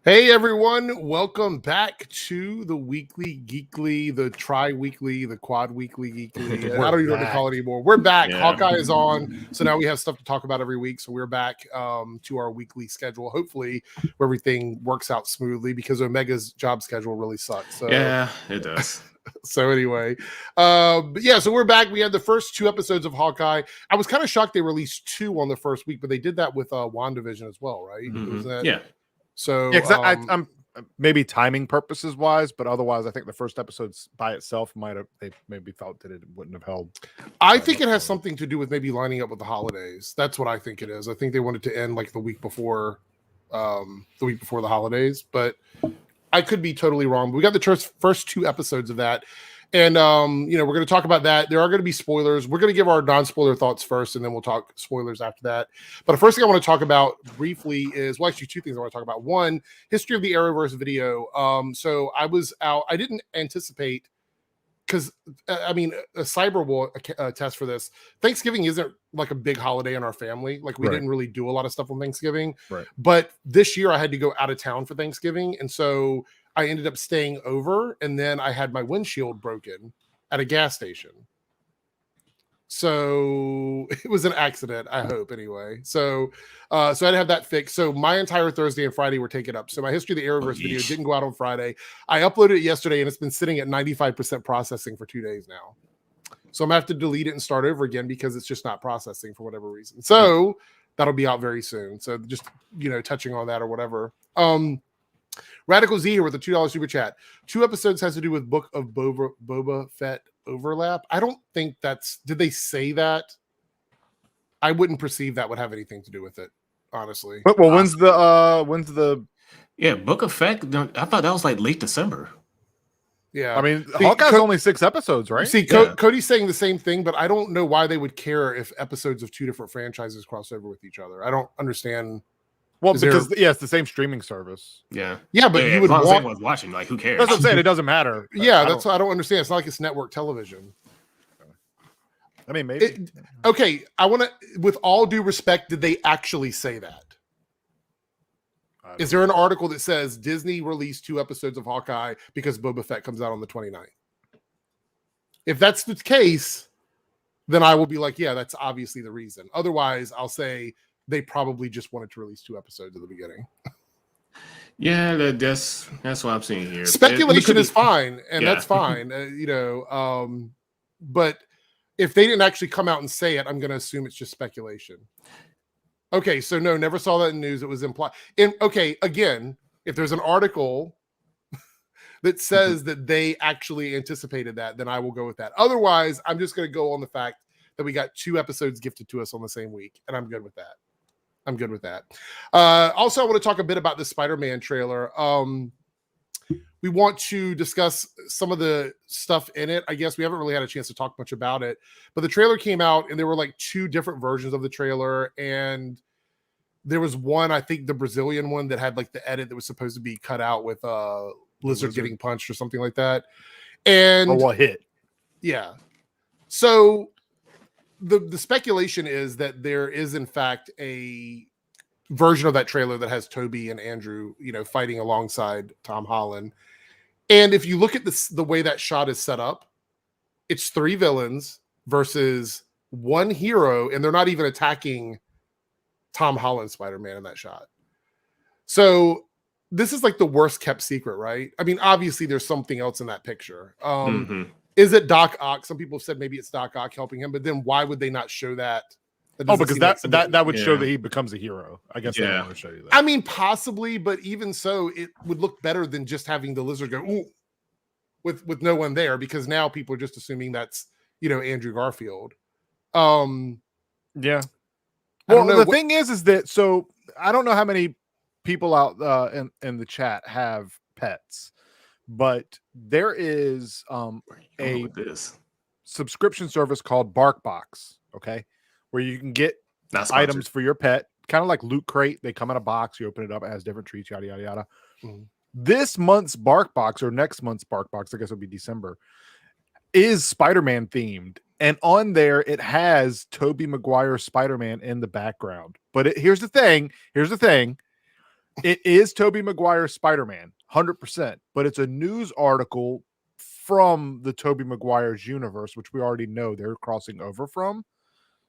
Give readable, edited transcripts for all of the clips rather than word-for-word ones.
Hey everyone, welcome back to the weekly geekly, the tri-weekly, the quad-weekly geekly. I don't even know what to call it anymore. We're back. Yeah. Hawkeye is on, so now we have stuff to talk about every week. So we're back to our weekly schedule. Hopefully, where everything works out smoothly because Omega's job schedule really sucks. So Yeah, it does. so anyway, but yeah, so we're back. We had the first 2 episodes of Hawkeye. I was kind of shocked they released 2 on the first week, but they did that with WandaVision as well, right? Mhm. That, Yeah. So Yeah, I'm maybe timing purposes wise, but otherwise, I think the first episodes by itself they maybe felt that it wouldn't have held. I think it has something to do with maybe lining up with the holidays. That's what I think it is. I think they wanted to end like the week before the holidays, but I could be totally wrong. But we got the first 2 episodes of that. And we're going to talk about that. There are going to be spoilers. We're going to give our non-spoiler thoughts first, and then we'll talk spoilers after that. But the first thing I want to talk about briefly is, well, actually 2 things I want to talk about. One, history of the Arrowverse video. So I was out. I didn't anticipate, because I mean, a cyber will test for this. Thanksgiving isn't like a big holiday in our family. Like we didn't really do a lot of stuff on Thanksgiving. Right. But this year I had to go out of town for Thanksgiving, and so I ended up staying over, and then I had my windshield broken at a gas station. So it was an accident, I hope, anyway. So I had to have that fixed. So my entire Thursday and Friday were taken up. So my History of the Arrowverse video didn't go out on Friday. I uploaded it yesterday, and it's been sitting at 95% processing for 2 days now. So I'm going to have to delete it and start over again because it's just not processing for whatever reason. So that'll be out very soon. So just, touching on that or whatever. Radical Z here with a $2 super chat. 2 episodes has to do with Book of Boba Fett overlap. I don't think did they say that? I wouldn't perceive that would have anything to do with it, honestly. But well, when's the Yeah, Book of Fett. I thought that was like late December. Yeah. I mean, Hawkeye's only 6 episodes, right? See, Yeah. Cody's saying the same thing, but I don't know why they would care if episodes of 2 different franchises cross over with each other. I don't understand. Well, because it's the same streaming service. Yeah. But you would as long as want anyone's watching. Like, who cares? That's what I'm saying. It doesn't matter. Yeah, that's what I don't understand. It's not like it's network television. I mean, maybe. Okay, I want to, with all due respect, did they actually say that? Is there an article that says Disney released 2 episodes of Hawkeye because Boba Fett comes out on the 29th? If that's the case, then I will be like, yeah, that's obviously the reason. Otherwise, I'll say they probably just wanted to release 2 episodes at the beginning. Yeah, that's what I'm seeing here. Speculation is fine, and that's fine, but if they didn't actually come out and say it, I'm going to assume it's just speculation. Okay, so no, never saw that in news. It was implied. And okay, again, if there's an article that says that they actually anticipated that, then I will go with that. Otherwise, I'm just going to go on the fact that we got 2 episodes gifted to us on the same week, and I'm good with that. Also, I want to talk a bit about the Spider-Man trailer. We want to discuss some of the stuff in it. I guess we haven't really had a chance to talk much about it, but the trailer came out and there were like 2 different versions of the trailer. And there was one, I think the Brazilian one, that had like the edit that was supposed to be cut out with Lizard getting punched or something like that. And what hit? Yeah. So the speculation is that there is in fact a version of that trailer that has Toby and Andrew, fighting alongside Tom Holland. And if you look at the way that shot is set up, it's 3 villains versus 1 hero, and they're not even attacking Tom Holland Spider-Man in that shot. So this is like the worst kept secret, right? I mean, obviously there's something else in that picture. Is it Doc Ock? Some people have said maybe it's Doc Ock helping him, but then why would they not show that? Because that would show that he becomes a hero. I guess they don't want to show you that. I mean, possibly, but even so, it would look better than just having the Lizard go ooh with no one there, because now people are just assuming that's Andrew Garfield. Yeah. Well, the thing is that so I don't know how many people out in the chat have pets, but there is a subscription service called BarkBox, okay, where you can get items for your pet, kind of like Loot Crate. They come in a box, you open it up, it has different treats, yada yada yada. This month's BarkBox, or next month's BarkBox, I guess it'll be December, is Spider-Man themed, and on there it has Tobey Maguire's Spider-Man in the background. But here's the thing: It is Tobey Maguire's Spider-Man, 100%, but it's a news article from the Tobey Maguire's universe, which we already know they're crossing over from.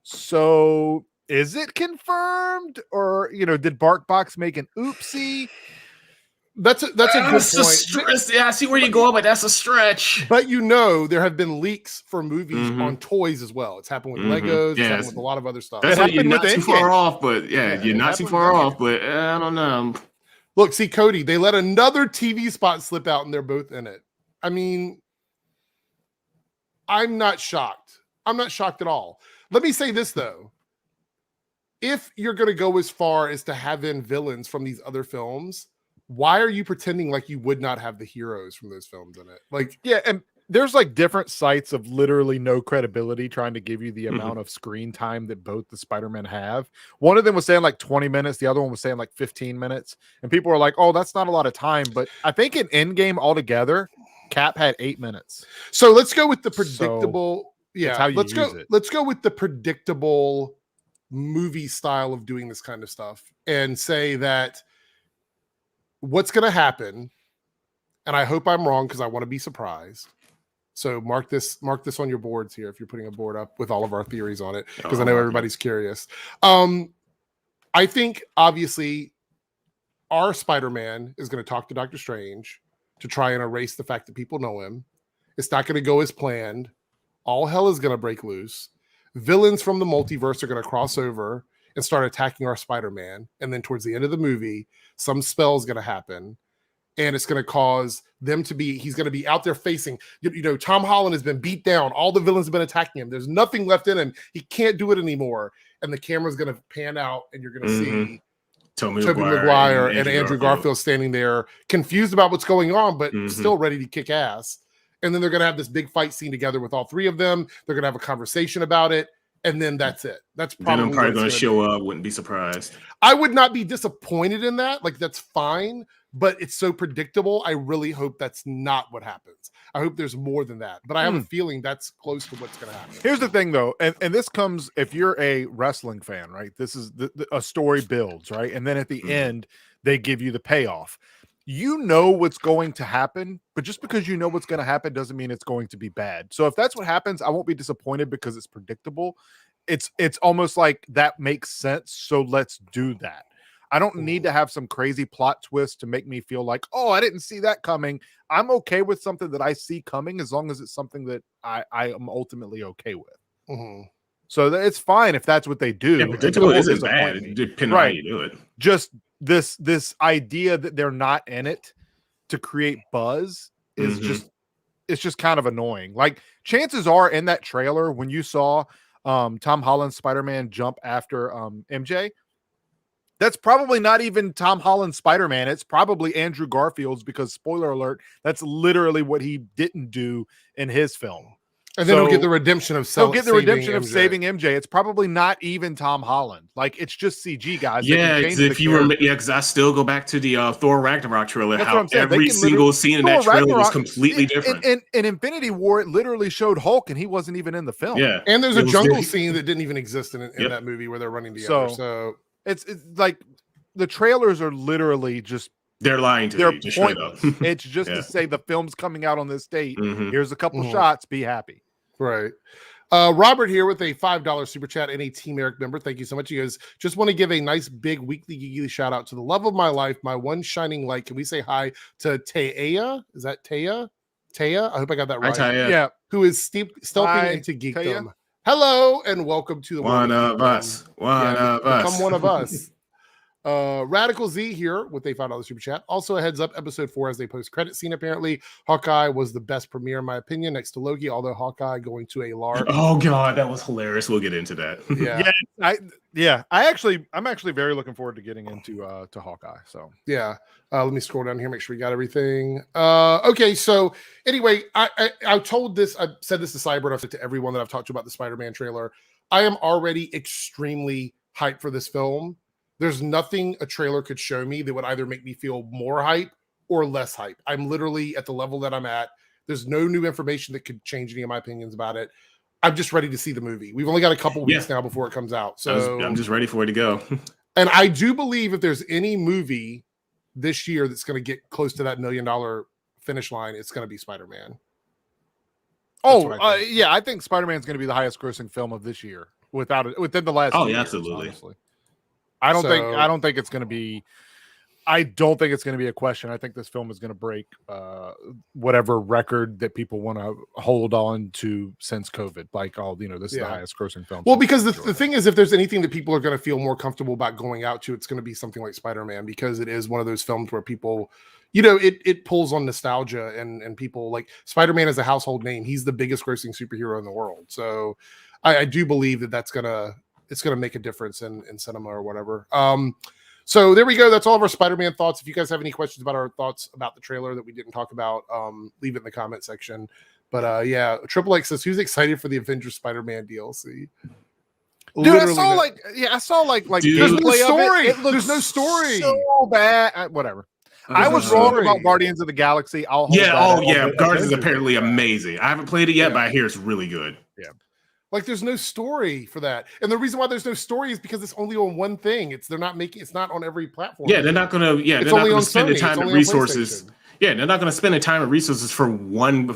So is it confirmed, or did BarkBox make an oopsie? That's a good point. Yeah, I see where you're going, but that's a stretch. But there have been leaks for movies on toys as well. It's happened with Legos. It's happened with a lot of other stuff. That's why you're not too far off, but you're not too far off. But I don't know. Look, see, Cody, they let another TV spot slip out, and they're both in it. I mean, I'm not shocked. I'm not shocked at all. Let me say this, though. If you're going to go as far as to have in villains from these other films, why are you pretending like you would not have the heroes from those films in it? And there's different sites of literally no credibility trying to give you the amount of screen time that both the Spider-Men have. One of them was saying 20 minutes. The other one was saying 15 minutes. And people were like, oh, that's not a lot of time. But I think in Endgame altogether, Cap had 8 minutes. So let's go with the predictable. Let's go with the predictable movie style of doing this kind of stuff and say that what's going to happen, and I hope I'm wrong because I want to be surprised. So mark this on your boards here if you're putting a board up with all of our theories on it, because I know everybody's curious. I think obviously our Spider-Man is going to talk to Doctor Strange to try and erase the fact that people know him. It's not going to go as planned. All hell is going to break loose. Villains from the multiverse are going to cross over and start attacking our Spider-Man. And then towards the end of the movie, some spell is going to happen. And it's going to cause them to be, he's going to be out there facing, Tom Holland has been beat down. All the villains have been attacking him. There's nothing left in him. He can't do it anymore. And the camera's going to pan out and you're going to see Tobey Maguire and Andrew Garfield standing there confused about what's going on, but still ready to kick ass. And then they're going to have this big fight scene together with all three of them. They're going to have a conversation about it. And then that's it. That's probably, I'm probably going to show up. Wouldn't be surprised. I would not be disappointed in that. That's fine, but it's so predictable. I really hope that's not what happens. I hope there's more than that, but I have a feeling that's close to what's going to happen. Here's the thing though. And this comes, if you're a wrestling fan, right? This is a story builds, right? And then at the end, they give you the payoff. You know what's going to happen, but just because you know what's going to happen doesn't mean it's going to be bad. So if that's what happens, I won't be disappointed because it's predictable. It's almost like that makes sense. So let's do that. I don't need to have some crazy plot twist to make me feel like, oh, I didn't see that coming. I'm okay with something that I see coming as long as it's something that I am ultimately okay with. So it's fine if that's what they do. Yeah, predictable isn't bad. It depends on how you do it. Just this idea that they're not in it to create buzz is just kind of annoying. Like chances are in that trailer when you saw Tom Holland's Spider-Man jump after MJ, that's probably not even Tom Holland's Spider-Man. It's probably Andrew Garfield's, because spoiler alert, that's literally what he didn't do in his film. And then he'll get the redemption of saving MJ. It's probably not even Tom Holland. It's just CG, guys. Yeah, if you remember, because I still go back to the Thor Ragnarok trailer. That's how every single scene in that trailer was completely different. In Infinity War, it literally showed Hulk, and he wasn't even in the film. Yeah, and there's a jungle scene that didn't even exist in that movie where they're running together. So it's like the trailers are literally just. They're lying to you. Just straight up. It's just to say the film's coming out on this date. Here's a couple shots. Be happy. Right. Robert here with a $5 super chat and a Team Eric member. Thank you so much. You guys just want to give a nice big weekly geeky shout out to the love of my life, my one shining light. Can we say hi to Taya? Is that Taya? Taya? I hope I got that right. Yeah. Who is stealthing into geekdom. Taya. Hello and welcome to the one of us. Become one of us. Radical Z here with a $5 super chat. Also a heads up, episode 4 as they post credit scene. Apparently Hawkeye was the best premiere in my opinion, next to Loki, although Hawkeye going to a large. Oh god, that was hilarious. We'll get into that. I'm actually very looking forward to getting into to Hawkeye. So let me scroll down here, make sure we got everything. Okay, so anyway, I told this, I said this to Cyber, I've said to everyone that I've talked to about the Spider-Man trailer. I am already extremely hyped for this film. There's nothing a trailer could show me that would either make me feel more hype or less hype. I'm literally at the level that I'm at. There's no new information that could change any of my opinions about it. I'm just ready to see the movie. We've only got a couple weeks now before it comes out. So I'm just ready for it to go. And I do believe if there's any movie this year that's going to get close to that $1 million finish line, it's going to be Spider-Man. I think Spider-Man is going to be the highest grossing film of this year within the last. Yeah, years, absolutely. Honestly. I don't think it's going to be. I don't think it's going to be a question. I think this film is going to break whatever record that people want to hold on to since COVID. Like this is the highest grossing film. Well, because the thing is, if there's anything that people are going to feel more comfortable about going out to, it's going to be something like Spider-Man, because it is one of those films where people, it pulls on nostalgia, and people like Spider-Man is a household name. He's the biggest grossing superhero in the world. So I do believe it's going to make a difference in cinema or whatever. So there we go. That's all of our Spider-Man thoughts. If you guys have any questions about our thoughts about the trailer that we didn't talk about, leave it in the comment section. But Triple X says, who's excited for the Avengers Spider-Man DLC? Dude, I saw like there's no story. There's no story. So bad. Whatever. I was wrong about Guardians of the Galaxy. Guardians is apparently amazing. I haven't played it yet, but I hear it's really good. Yeah. Like there's no story for that, and the reason why there's no story is because it's only on one thing. It's not on every platform. Yeah, they're not gonna. Yeah, they're not gonna spend the time and resources. Yeah, they're not gonna spend the time and resources for one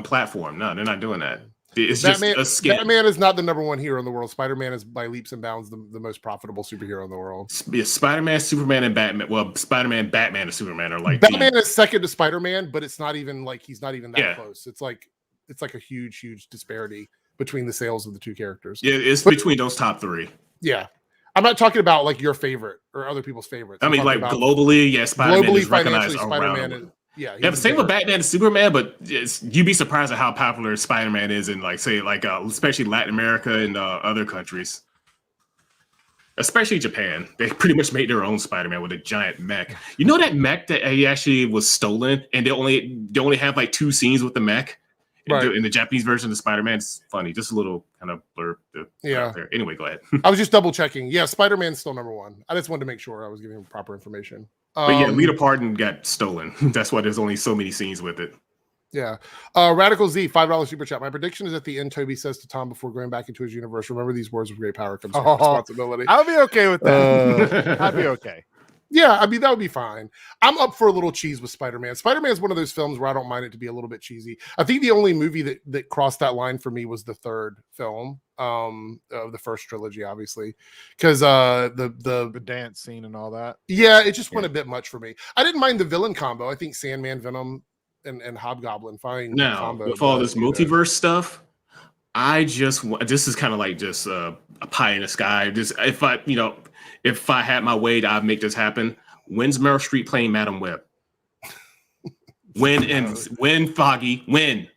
platform. No, they're not doing that. It's Batman, just a skin. Batman is not the number one hero in the world. Spider-Man is by leaps and bounds the most profitable superhero in the world. Yeah, Spider-Man, Superman, and Batman. Well, Spider-Man, Batman, and Superman are like Batman is second to Spider-Man, but it's not even like he's not even that close. It's like a huge disparity between the sales of the two characters. Yeah, it's between those top three. Yeah. I'm not talking about like your favorite or other people's favorites. I mean, like globally, Spider-Man is recognized Spider-Man around. Same with Batman and Superman, but you'd be surprised at how popular Spider-Man is in especially Latin America and other countries. Especially Japan. They pretty much made their own Spider-Man with a giant mech. You know that mech that he actually was stolen, and they only have like 2 scenes with the mech? In the Japanese version of Spider-Man. It's funny. Just a little kind of blurb there. Anyway, go ahead. I was just double checking. Yeah, Spider-Man's still number 1. I just wanted to make sure I was giving him proper information. But Lita Pardon got stolen. That's why there's only so many scenes with it. Yeah. Radical Z, $5 super chat. My prediction is at the end, Toby says to Tom before going back into his universe, remember these words, with great power comes great responsibility. I'll be okay with that. I'd be okay. Yeah, I mean, that would be fine. I'm up for a little cheese with Spider-Man. Spider-Man is one of those films where I don't mind it to be a little bit cheesy. I think the only movie that crossed that line for me was the third film of the first trilogy, obviously, because the dance scene and all that. Yeah, it just went a bit much for me. I didn't mind the villain combo. I think Sandman, Venom, and Hobgoblin, fine. Now, combo, with all this multiverse stuff, this is kind of like just a pie in the sky. Just if I had my way, I'd make this happen. When's Meryl Streep playing Madam Web? When Foggy? When?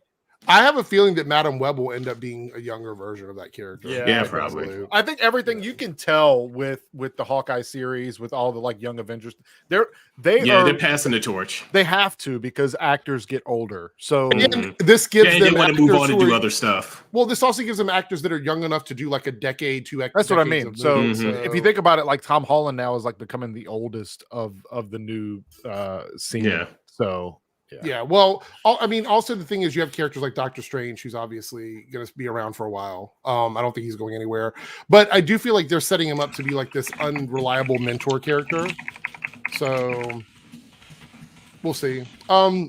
I have a feeling that Madam Web will end up being a younger version of that character. Yeah, probably. I think everything you can tell with the Hawkeye series, with all the like young Avengers, they're passing the torch. They have to, because actors get older. So this gives them they want to move on to do other stuff. Well, this also gives them actors that are young enough to do like a decade, 2 decades. That's what I mean. So if you think about it, like Tom Holland now is like becoming the oldest of the new scene. Yeah. So. Yeah. Well, I mean, also the thing is, you have characters like Doctor Strange, who's obviously going to be around for a while. I don't think he's going anywhere, but I do feel like they're setting him up to be like this unreliable mentor character. So we'll see. All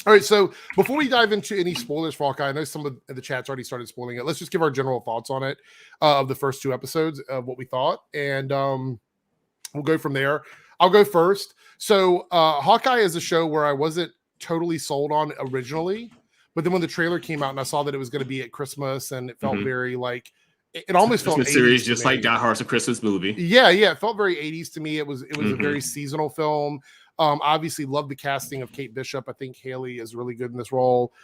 right. So before we dive into any spoilers for Hawkeye, I know some of the chat's already started spoiling it. Let's just give our general thoughts on it of the first 2 episodes of what we thought, and we'll go from there. I'll go first. So Hawkeye is a show where I wasn't totally sold on originally, but then when the trailer came out and I saw that it was going to be at Christmas, and it felt very like it almost felt series, just like Die Hard's a Christmas movie. Yeah, it felt very 80s to me. It was a very seasonal film. Obviously love the casting of Kate Bishop. I think Haley is really good in this role.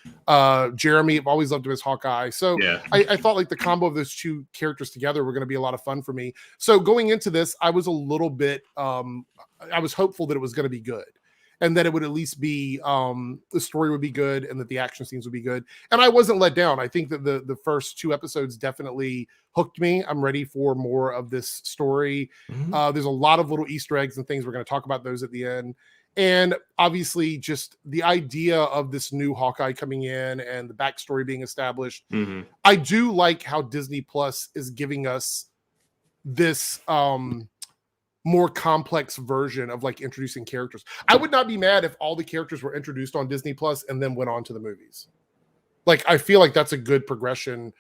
Jeremy, I've always loved him as Hawkeye. So I thought like the combo of those 2 characters together were going to be a lot of fun for me. So going into this, I was a little bit I was hopeful that it was going to be good, and that it would at least be the story would be good, and that the action scenes would be good. And I wasn't let down. I think that the first 2 episodes definitely hooked me. I'm ready for more of this story. There's a lot of little Easter eggs and things. We're going to talk about those at the end. And obviously just the idea of this new Hawkeye coming in and the backstory being established. I do like how Disney Plus is giving us this more complex version of like introducing characters. I would not be mad if all the characters were introduced on Disney Plus and then went on to the movies. Like, I feel like that's a good progression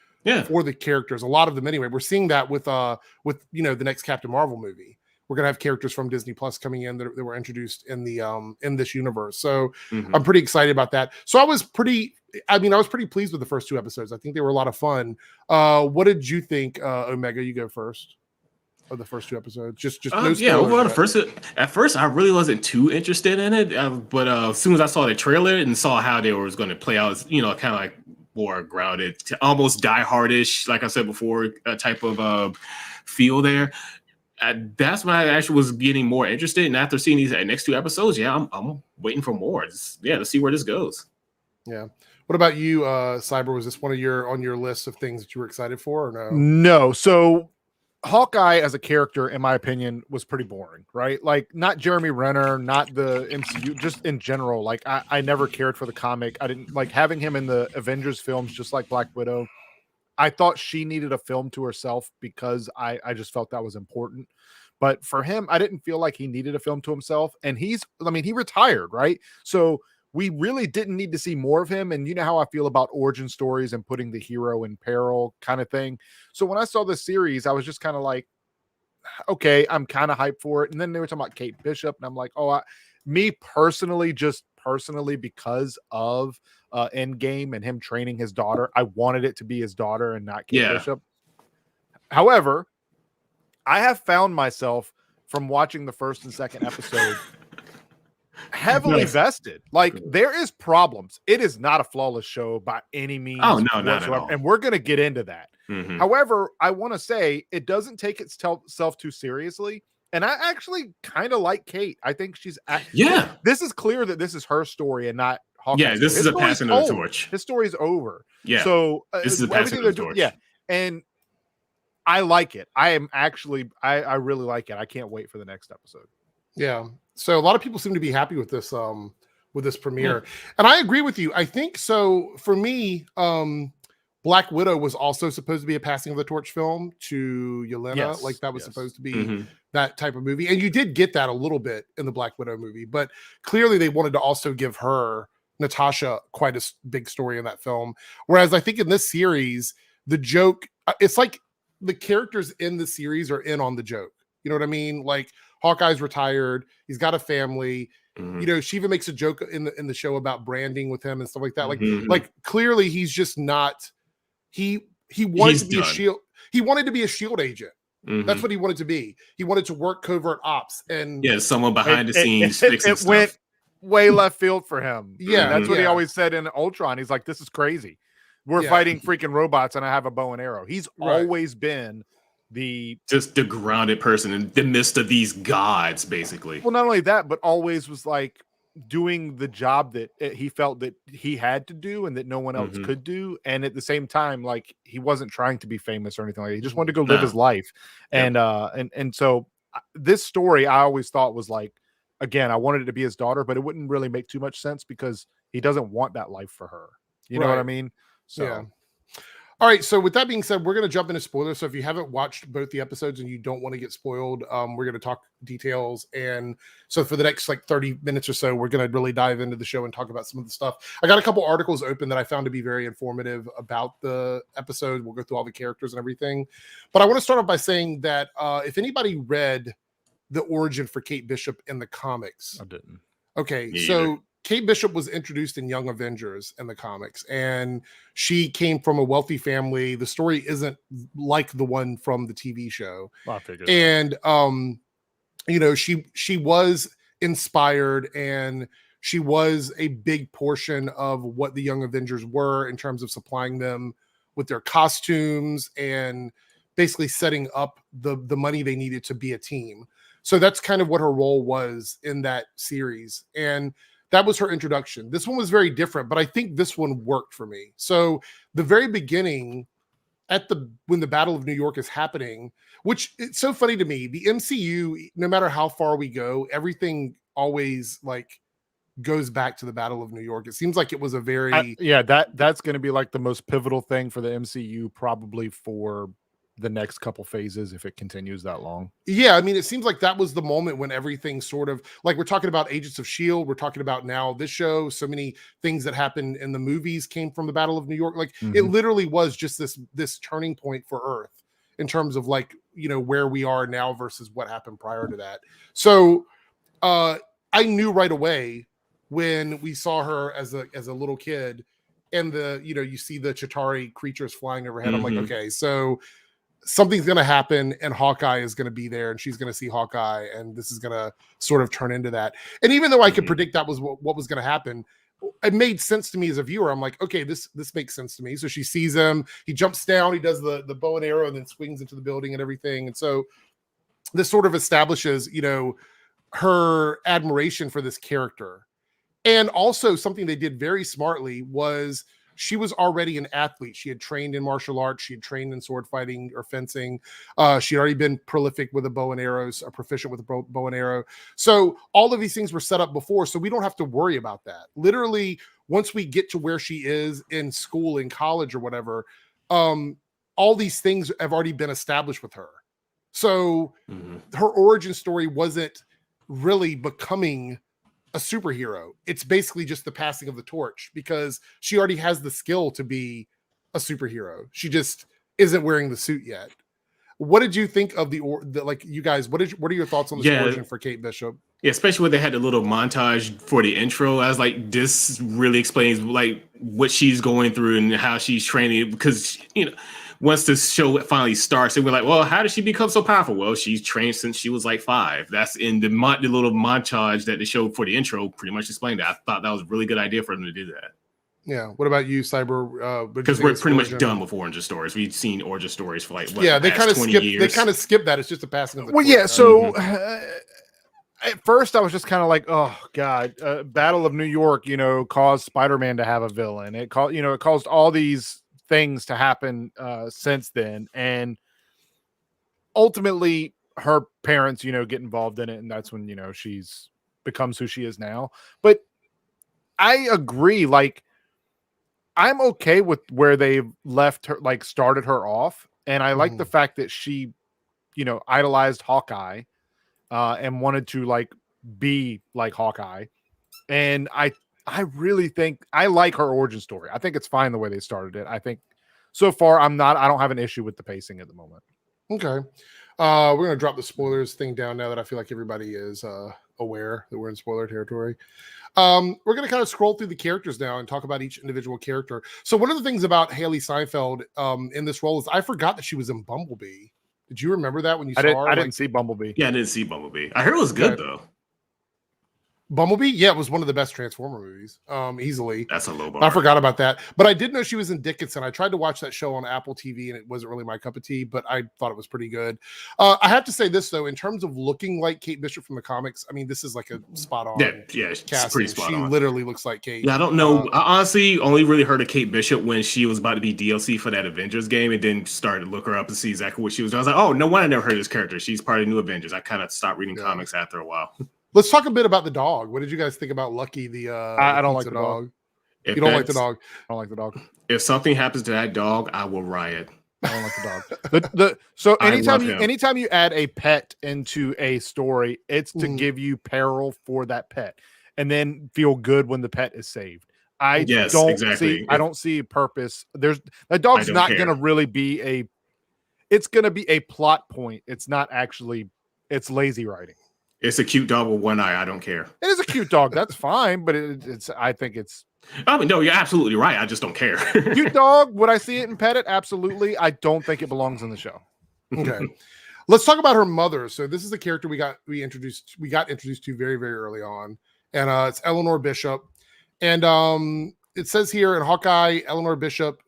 for the characters. A lot of them anyway. We're seeing that with you know, the next Captain Marvel movie. We're gonna have characters from Disney Plus coming in that were introduced in the in this universe. So I'm pretty excited about that. So I was pretty pleased with the first 2 episodes. I think they were a lot of fun. What did you think, Omega? You go first. Of the first 2 episodes, just no spoilers. At first I really wasn't too interested in it, but as soon as I saw the trailer and saw how they was going to play out, you know, kind of like more grounded, almost die-hardish, like I said before, type of feel there. That's when I actually was getting more interested. And after seeing these next 2 episodes, I'm waiting for more. To see where this goes. Yeah. What about you, Cyber? Was this one of on your list of things that you were excited for, or no? No. So Hawkeye as a character, in my opinion, was pretty boring, right? Like, not Jeremy Renner, not the MCU, just in general. Like, I never cared for the comic. I didn't like having him in the Avengers films, just like Black Widow. I thought she needed a film to herself because I just felt that was important. But for him, I didn't feel like he needed a film to himself. And he retired, right? So we really didn't need to see more of him. And you know how I feel about origin stories and putting the hero in peril kind of thing. So when I saw this series, I was just kind of like, okay, I'm kind of hyped for it. And then they were talking about Kate Bishop. And I'm like, me personally, because of Endgame and him training his daughter, I wanted it to be his daughter and not Kate Bishop. However, I have found myself from watching the first and second episode heavily vested. Like, there is problems. It is not a flawless show by any means. Oh, no, not at all. And we're going to get into that. However, I want to say it doesn't take itself too seriously. And I actually kind of like Kate. I think she's this is clear that this is her story and not Hawkeye's. Yeah, this is a passing of the torch. His story's over. Yeah. So this is a passing of the torch. Yeah. And I like it. I really like it. I can't wait for the next episode. Yeah. So a lot of people seem to be happy with this premiere. And I agree with you. I think so. For me, Black Widow was also supposed to be a passing of the torch film to Yelena. Yes, like that was supposed to be that type of movie. And you did get that a little bit in the Black Widow movie, but clearly they wanted to also give her, Natasha, quite a big story in that film. Whereas I think in this series, the joke, it's like the characters in the series are in on the joke. You know what I mean? Like, Hawkeye's retired. He's got a family. You know, she even makes a joke in the show about branding with him and stuff like that. Like clearly he's just not, he wanted to be a shield. He wanted to be a shield agent. That's what he wanted to be. He wanted to work covert ops and someone behind the scenes fixing stuff. Went way left field for him. Yeah. That's what he always said in Ultron. He's like, this is crazy. We're fighting freaking robots and I have a bow and arrow. He's always been just the grounded person in the midst of these gods, basically. Well, not only that, but always was like doing the job that he felt that he had to do and that no one else could do. And at the same time, like, he wasn't trying to be famous or anything like that. He just wanted to go live his life. And so this story I always thought was like, again, I wanted it to be his daughter, but it wouldn't really make too much sense because he doesn't want that life for her. You know what I mean? So All right, so with that being said, we're going to jump into spoilers. So if you haven't watched both the episodes and you don't want to get spoiled, we're going to talk details. And so for the next like 30 minutes or so, we're going to really dive into the show and talk about some of the stuff. I got a couple articles open that I found to be very informative about the episode. We'll go through all the characters and everything. But I want to start off by saying that if anybody read the origin for Kate Bishop in the comics. I didn't. Okay, so Kate Bishop was introduced in Young Avengers in the comics, and she came from a wealthy family. The story isn't like the one from the TV show. I figured. And you know, she was inspired, and she was a big portion of what the Young Avengers were in terms of supplying them with their costumes and basically setting up the money they needed to be a team. So that's kind of what her role was in that series. And that was her introduction. This one was very different, but I think this one worked for me. So the very beginning, when the Battle of New York is happening, which it's so funny to me, the MCU, no matter how far we go, everything always like goes back to the Battle of New York. It seems like it was a very that's going to be like the most pivotal thing for the MCU, probably for the next couple phases if it continues that long. Yeah, I mean, it seems like that was the moment when everything sort of like we're talking about Agents of S.H.I.E.L.D., we're talking about now this show, so many things that happened in the movies came from the Battle of New York. Like it literally was just this turning point for Earth in terms of like, you know, where we are now versus what happened prior to that. So I knew right away when we saw her as a little kid and you see the Chitauri creatures flying overhead. I'm like, okay, so something's going to happen and Hawkeye is going to be there and she's going to see Hawkeye and this is going to sort of turn into that. And even though I could predict that was what was going to happen, it made sense to me as a viewer. I'm like, okay, this makes sense to me. So she sees him, he jumps down, he does the bow and arrow and then swings into the building and everything. And so this sort of establishes, you know, her admiration for this character. And also something they did very smartly was she was already an athlete. She had trained in martial arts. She had trained in sword fighting or fencing. She had already been prolific with a bow and arrows, proficient with a bow and arrow. So all of these things were set up before, so we don't have to worry about that. Literally, once we get to where she is in school, in college or whatever, all these things have already been established with her. So her origin story wasn't really becoming a superhero. It's basically just the passing of the torch because she already has the skill to be a superhero. She just isn't wearing the suit yet. What did you think of like you guys, what are your thoughts on this origin for Kate Bishop? Yeah, especially when they had the little montage for the intro. I was like, this really explains like what she's going through and how she's training because, you know, once the show finally starts, and we're like, well, how did she become so powerful? Well, she's trained since she was like 5. That's in the little montage that they showed for the intro pretty much explained that. I thought that was a really good idea for them to do that. Yeah. What about you, Cyber? Because we're pretty much done with origin stories. We've seen origin stories for like, what, they kind of skip that. It's just a passing of the torch. Yeah. So at first I was just kind of like, oh God, Battle of New York, you know, caused Spider-Man to have a villain. It caused all these things to happen since then, and ultimately her parents, you know, get involved in it, and that's when, you know, she's becomes who she is now. But I agree, like I'm okay with where they've left her, like started her off, and I like the fact that she, you know, idolized Hawkeye and wanted to like be like Hawkeye, and I really think I like her origin story. I think it's fine the way they started it. I think so far I don't have an issue with the pacing at the moment. Okay. We're going to drop the spoilers thing down now that I feel like everybody is aware that we're in spoiler territory. We're going to kind of scroll through the characters now and talk about each individual character. So one of the things about Haley Steinfeld in this role is I forgot that she was in Bumblebee. Did you remember that when you saw her? I didn't see Bumblebee. Yeah, I didn't see Bumblebee. I heard it was good though. Bumblebee, yeah, it was one of the best Transformer movies, easily. That's a low bar. I forgot about that, but I did know she was in Dickinson. I tried to watch that show on Apple TV, and it wasn't really my cup of tea, but I thought it was pretty good. I have to say this though, in terms of looking like Kate Bishop from the comics, I mean, this is like a spot on. Yeah, she's pretty spot on. She literally looks like Kate. Yeah, I don't know. I honestly only really heard of Kate Bishop when she was about to be DLC for that Avengers game, and then started to look her up and see exactly what she was doing. I was like, oh, no wonder I never heard of this character. She's part of the new Avengers. I kind of stopped reading comics after a while. Let's talk a bit about the dog. What did you guys think about Lucky? I don't like the dog. You don't like the dog. I don't like the dog. If something happens to that dog, I will riot. I don't like the dog. So anytime you add a pet into a story, it's to give you peril for that pet, and then feel good when the pet is saved. I don't see a purpose. That dog's not going to really be a. It's going to be a plot point. It's not actually. It's lazy writing. It's a cute dog with one eye. I don't care. It is a cute dog. That's fine, but it's. I think it's. I mean, no, you're absolutely right. I just don't care. Cute dog. Would I see it and pet it? Absolutely. I don't think it belongs in the show. Okay. Let's talk about her mother. So this is the character we got introduced to very, very early on, and it's Eleanor Bishop, and it says here in Hawkeye, Eleanor Bishop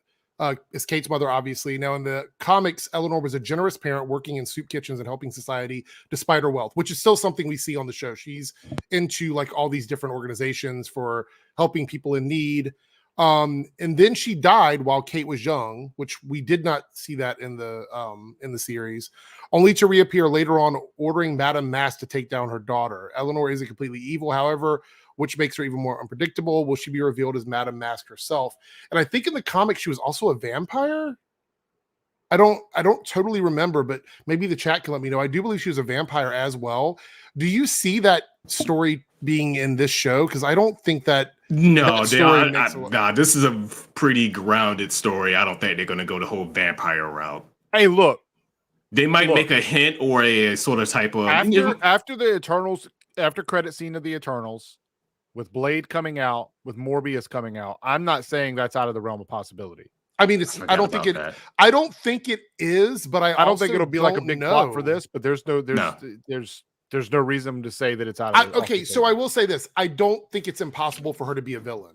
is Kate's mother, obviously. Now, in the comics, Eleanor was a generous parent working in soup kitchens and helping society despite her wealth, which is still something we see on the show. She's into like all these different organizations for helping people in need. And then she died while Kate was young, which we did not see that in the series, only to reappear later on, ordering Madame Mask to take down her daughter. Eleanor isn't completely evil, however, which makes her even more unpredictable. Will she be revealed as Madame Mask herself? And I think in the comics, she was also a vampire. I don't totally remember, but maybe the chat can let me know. I do believe she was a vampire as well. Do you see that story being in this show? Because I don't think that No, that this is a pretty grounded story. I don't think they're going to go the whole vampire route. Hey, look. They might make a hint or a sort of type of after the Eternals, after credit scene of the Eternals, with Blade coming out, with Morbius coming out. I'm not saying that's out of the realm of possibility. I mean, I don't think it is, but I don't think it'll be like a big plot for this. But there's no reason to say that it's out of. Okay, so I will say this: I don't think it's impossible for her to be a villain.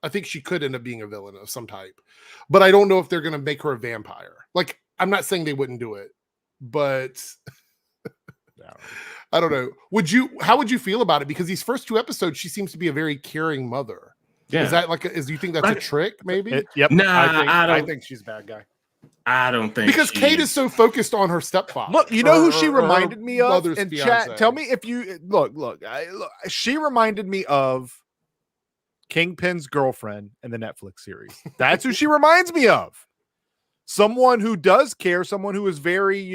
I think she could end up being a villain of some type, but I don't know if they're going to make her a vampire. Like, I'm not saying they wouldn't do it, but I don't know. How would you feel about it? Because these first 2 episodes, she seems to be a very caring mother. Yeah. Is that do you think that's a trick? Maybe. Yep. Nah, I think she's a bad guy. I don't think because Kate is so focused on her stepfather. Look, you know who she reminded me of in chat. Tell me if you look. She reminded me of Kingpin's girlfriend in the Netflix series. That's who she reminds me of. Someone who does care. Someone who is very,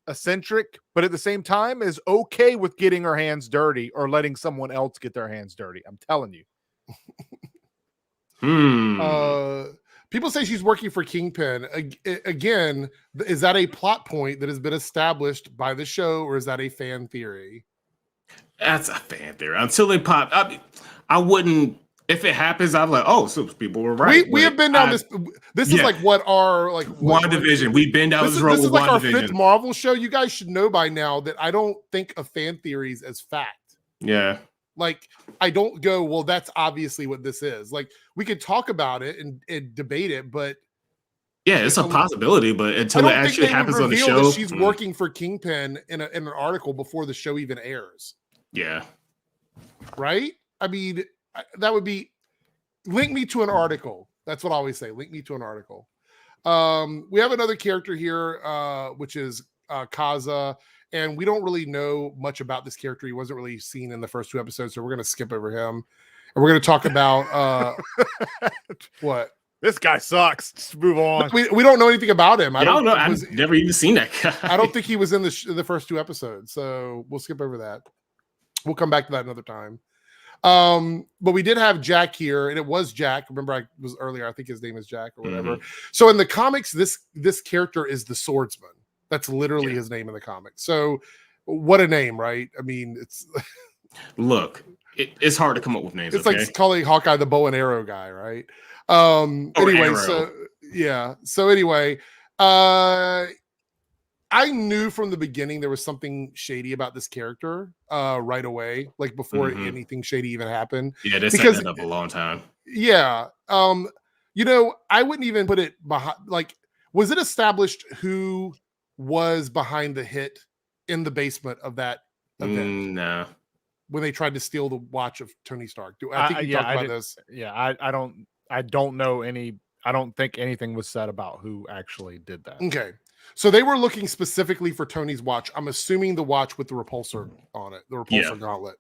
eccentric, but at the same time is okay with getting her hands dirty or letting someone else get their hands dirty. I'm telling you. People say she's working for Kingpin. Again, is that a plot point that has been established by the show, or is that a fan theory? That's a fan theory. Until they pop, I wouldn't. If it happens, I'm like, oh, so people were right. We have been down this. This is like what our WandaVision. We've been down this road. This is with like our 5th Marvel show. You guys should know by now that I don't think of fan theories as fact. Yeah. Like, I don't go, well, that's obviously what this is. Like, we could talk about it and debate it, but yeah, it's a possibility. But until it actually happens on the show, that she's working for Kingpin in an article before the show even airs. Yeah. Right. I mean, that would be link me to an article. That's what I always say. Link me to an article. We have another character here, which is Kazi, and we don't really know much about this character. He wasn't really seen in the first 2 episodes, so we're going to skip over him. And we're going to talk about what? This guy sucks. Just move on. We don't know anything about him. I don't know. I've never even seen that guy. I don't think he was in the first 2 episodes, so we'll skip over that. We'll come back to that another time. But we did have Jack here, and it was Jack. Remember, I was earlier. I think his name is Jack or whatever. So in the comics, this character is the swordsman. That's literally his name in the comics. So what a name, right? I mean, it's look, it's hard to come up with names. It's like calling Hawkeye the bow and arrow guy, right? Anyway, so yeah. So anyway, I knew from the beginning there was something shady about this character right away, like before anything shady even happened. Yeah, they set that up a long time. Yeah. I wouldn't even put it behind, like, was it established who was behind the hit in the basement of that event? No. When they tried to steal the watch of Tony Stark. I think you talked about this. Yeah, I don't know any. I don't think anything was said about who actually did that. Okay. So they were looking specifically for Tony's watch. I'm assuming the watch with the repulsor on it, the repulsor gauntlet.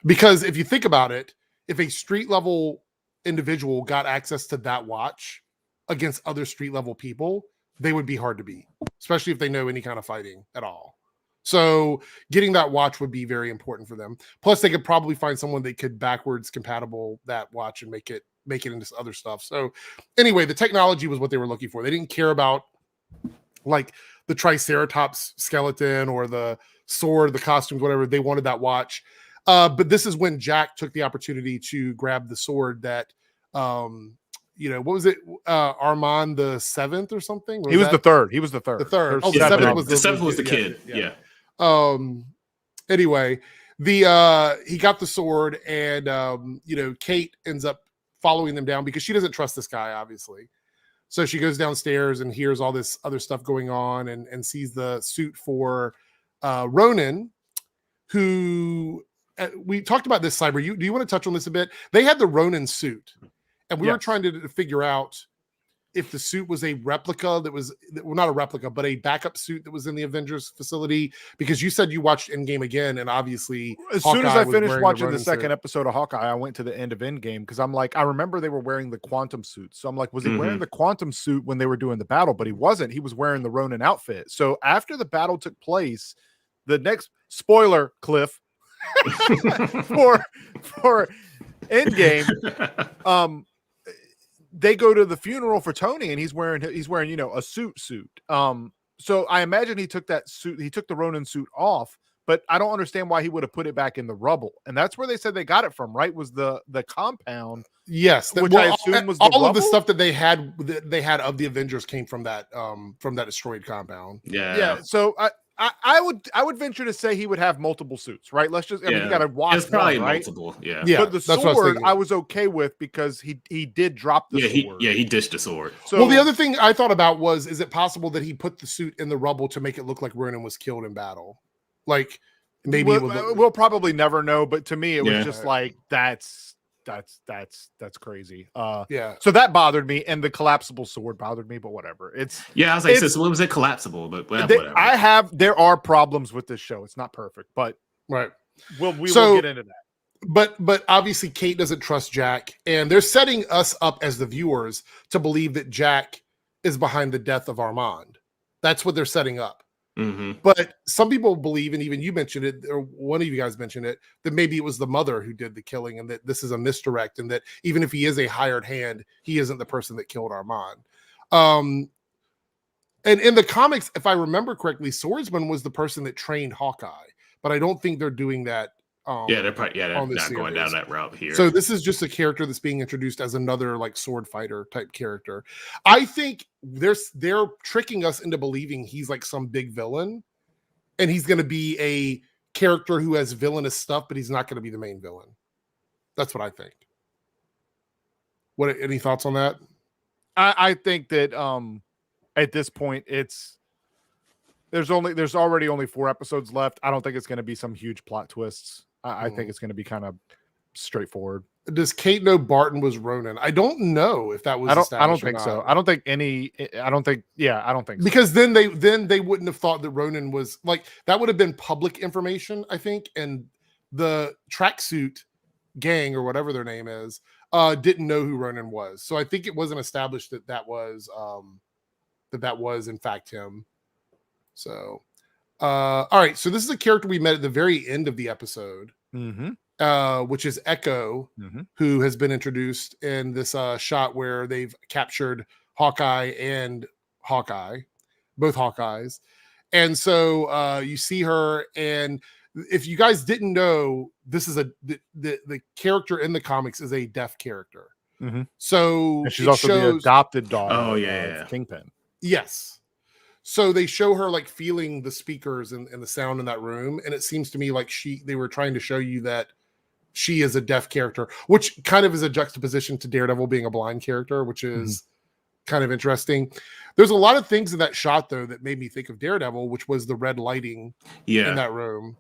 Because if you think about it, if a street level individual got access to that watch against other street level people, they would be hard to beat, especially if they know any kind of fighting at all. So getting that watch would be very important for them. Plus, they could probably find someone that could backwards compatible that watch and make it into other stuff. So anyway, the technology was what they were looking for. They didn't care about like the Triceratops skeleton or the sword, the costumes, whatever. They wanted that watch. But this is when Jack took the opportunity to grab the sword that, what was it? Armand the 7th or something? He was the third. He was the third. The third. Oh, the 7th was the kid. Yeah. Anyway, he got the sword, and Kate ends up following them down because she doesn't trust this guy, obviously. So she goes downstairs and hears all this other stuff going on, and sees the suit for Ronin, who we talked about this, Cyber. Do you want to touch on this a bit? They had the Ronin suit, and we were trying to figure out if the suit was a replica that was, well, not a replica, but a backup suit that was in the Avengers facility, because you said you watched Endgame again, and obviously as Hawkeye soon as I was finished wearing watching the Ronin second suit. episode of Hawkeye, I went to the end of Endgame because I'm like, I remember they were wearing the quantum suit. So I'm like, was he wearing the quantum suit when they were doing the battle? But he wasn't. He was wearing the Ronin outfit. So after the battle took place, the next spoiler, Cliff, for Endgame, they go to the funeral for Tony, and he's wearing you know, a suit. So I imagine he took that suit, he took the Ronin suit off, but I don't understand why he would have put it back in the rubble. And that's where they said they got it from, right? Was the compound? Yes, which I assume was all of the rubble? stuff that they had of the Avengers came from that destroyed compound. Yeah. So I would venture to say he would have multiple suits, right? Let's just, I mean, you got to watch. It's probably one, right? multiple. Yeah. Yeah. But the that's what sword I I was okay with because he did drop the sword. He dished the sword. So, well, the other thing I thought about was, is it possible that he put the suit in the rubble to make it look like Ronin was killed in battle? Like maybe we'll probably never know, but to me it was just like that's crazy. Yeah. So that bothered me, and the collapsible sword bothered me, but whatever. I was like, so what was it collapsible? But whatever. There are problems with this show. It's not perfect, but right. We will get into that. But obviously Kate doesn't trust Jack, and they're setting us up as the viewers to believe that Jack is behind the death of Armand. That's what they're setting up. Mm-hmm. But some people believe, and even you mentioned it, or one of you guys mentioned it, that maybe it was the mother who did the killing, and that this is a misdirect, and that even if he is a hired hand, he isn't the person that killed Armand. And in the comics, if I remember correctly, Swordsman was the person that trained Hawkeye, but I don't think they're doing that. They're not series. going down that route here. So this is just a character that's being introduced as another like sword fighter type character. I think they're tricking us into believing he's like some big villain, and he's going to be a character who has villainous stuff, but he's not going to be the main villain. That's what I think. Any thoughts on that? I think that at this point there's already only 4 episodes left. I don't think it's going to be some huge plot twists. I think it's going to be kind of straightforward. Does Kate know Barton was Ronin? I don't know if that was. I don't think so. I don't think so. Because then they wouldn't have thought that Ronin was like, that would have been public information, I think, and the tracksuit gang or whatever their name is didn't know who Ronin was. So I think it wasn't established that was in fact him. So all right, so this is a character we met at the very end of the episode, which is Echo, who has been introduced in this shot where they've captured Hawkeye and Hawkeye, both Hawkeyes. And so you see her, and if you guys didn't know, this is the character in the comics is a deaf character. So and she's also the adopted daughter of Kingpin. Yes. So they show her like feeling the speakers and the sound in that room. And it seems to me like they were trying to show you that she is a deaf character, which kind of is a juxtaposition to Daredevil being a blind character, which is kind of interesting. There's a lot of things in that shot though that made me think of Daredevil, which was the red lighting in that room,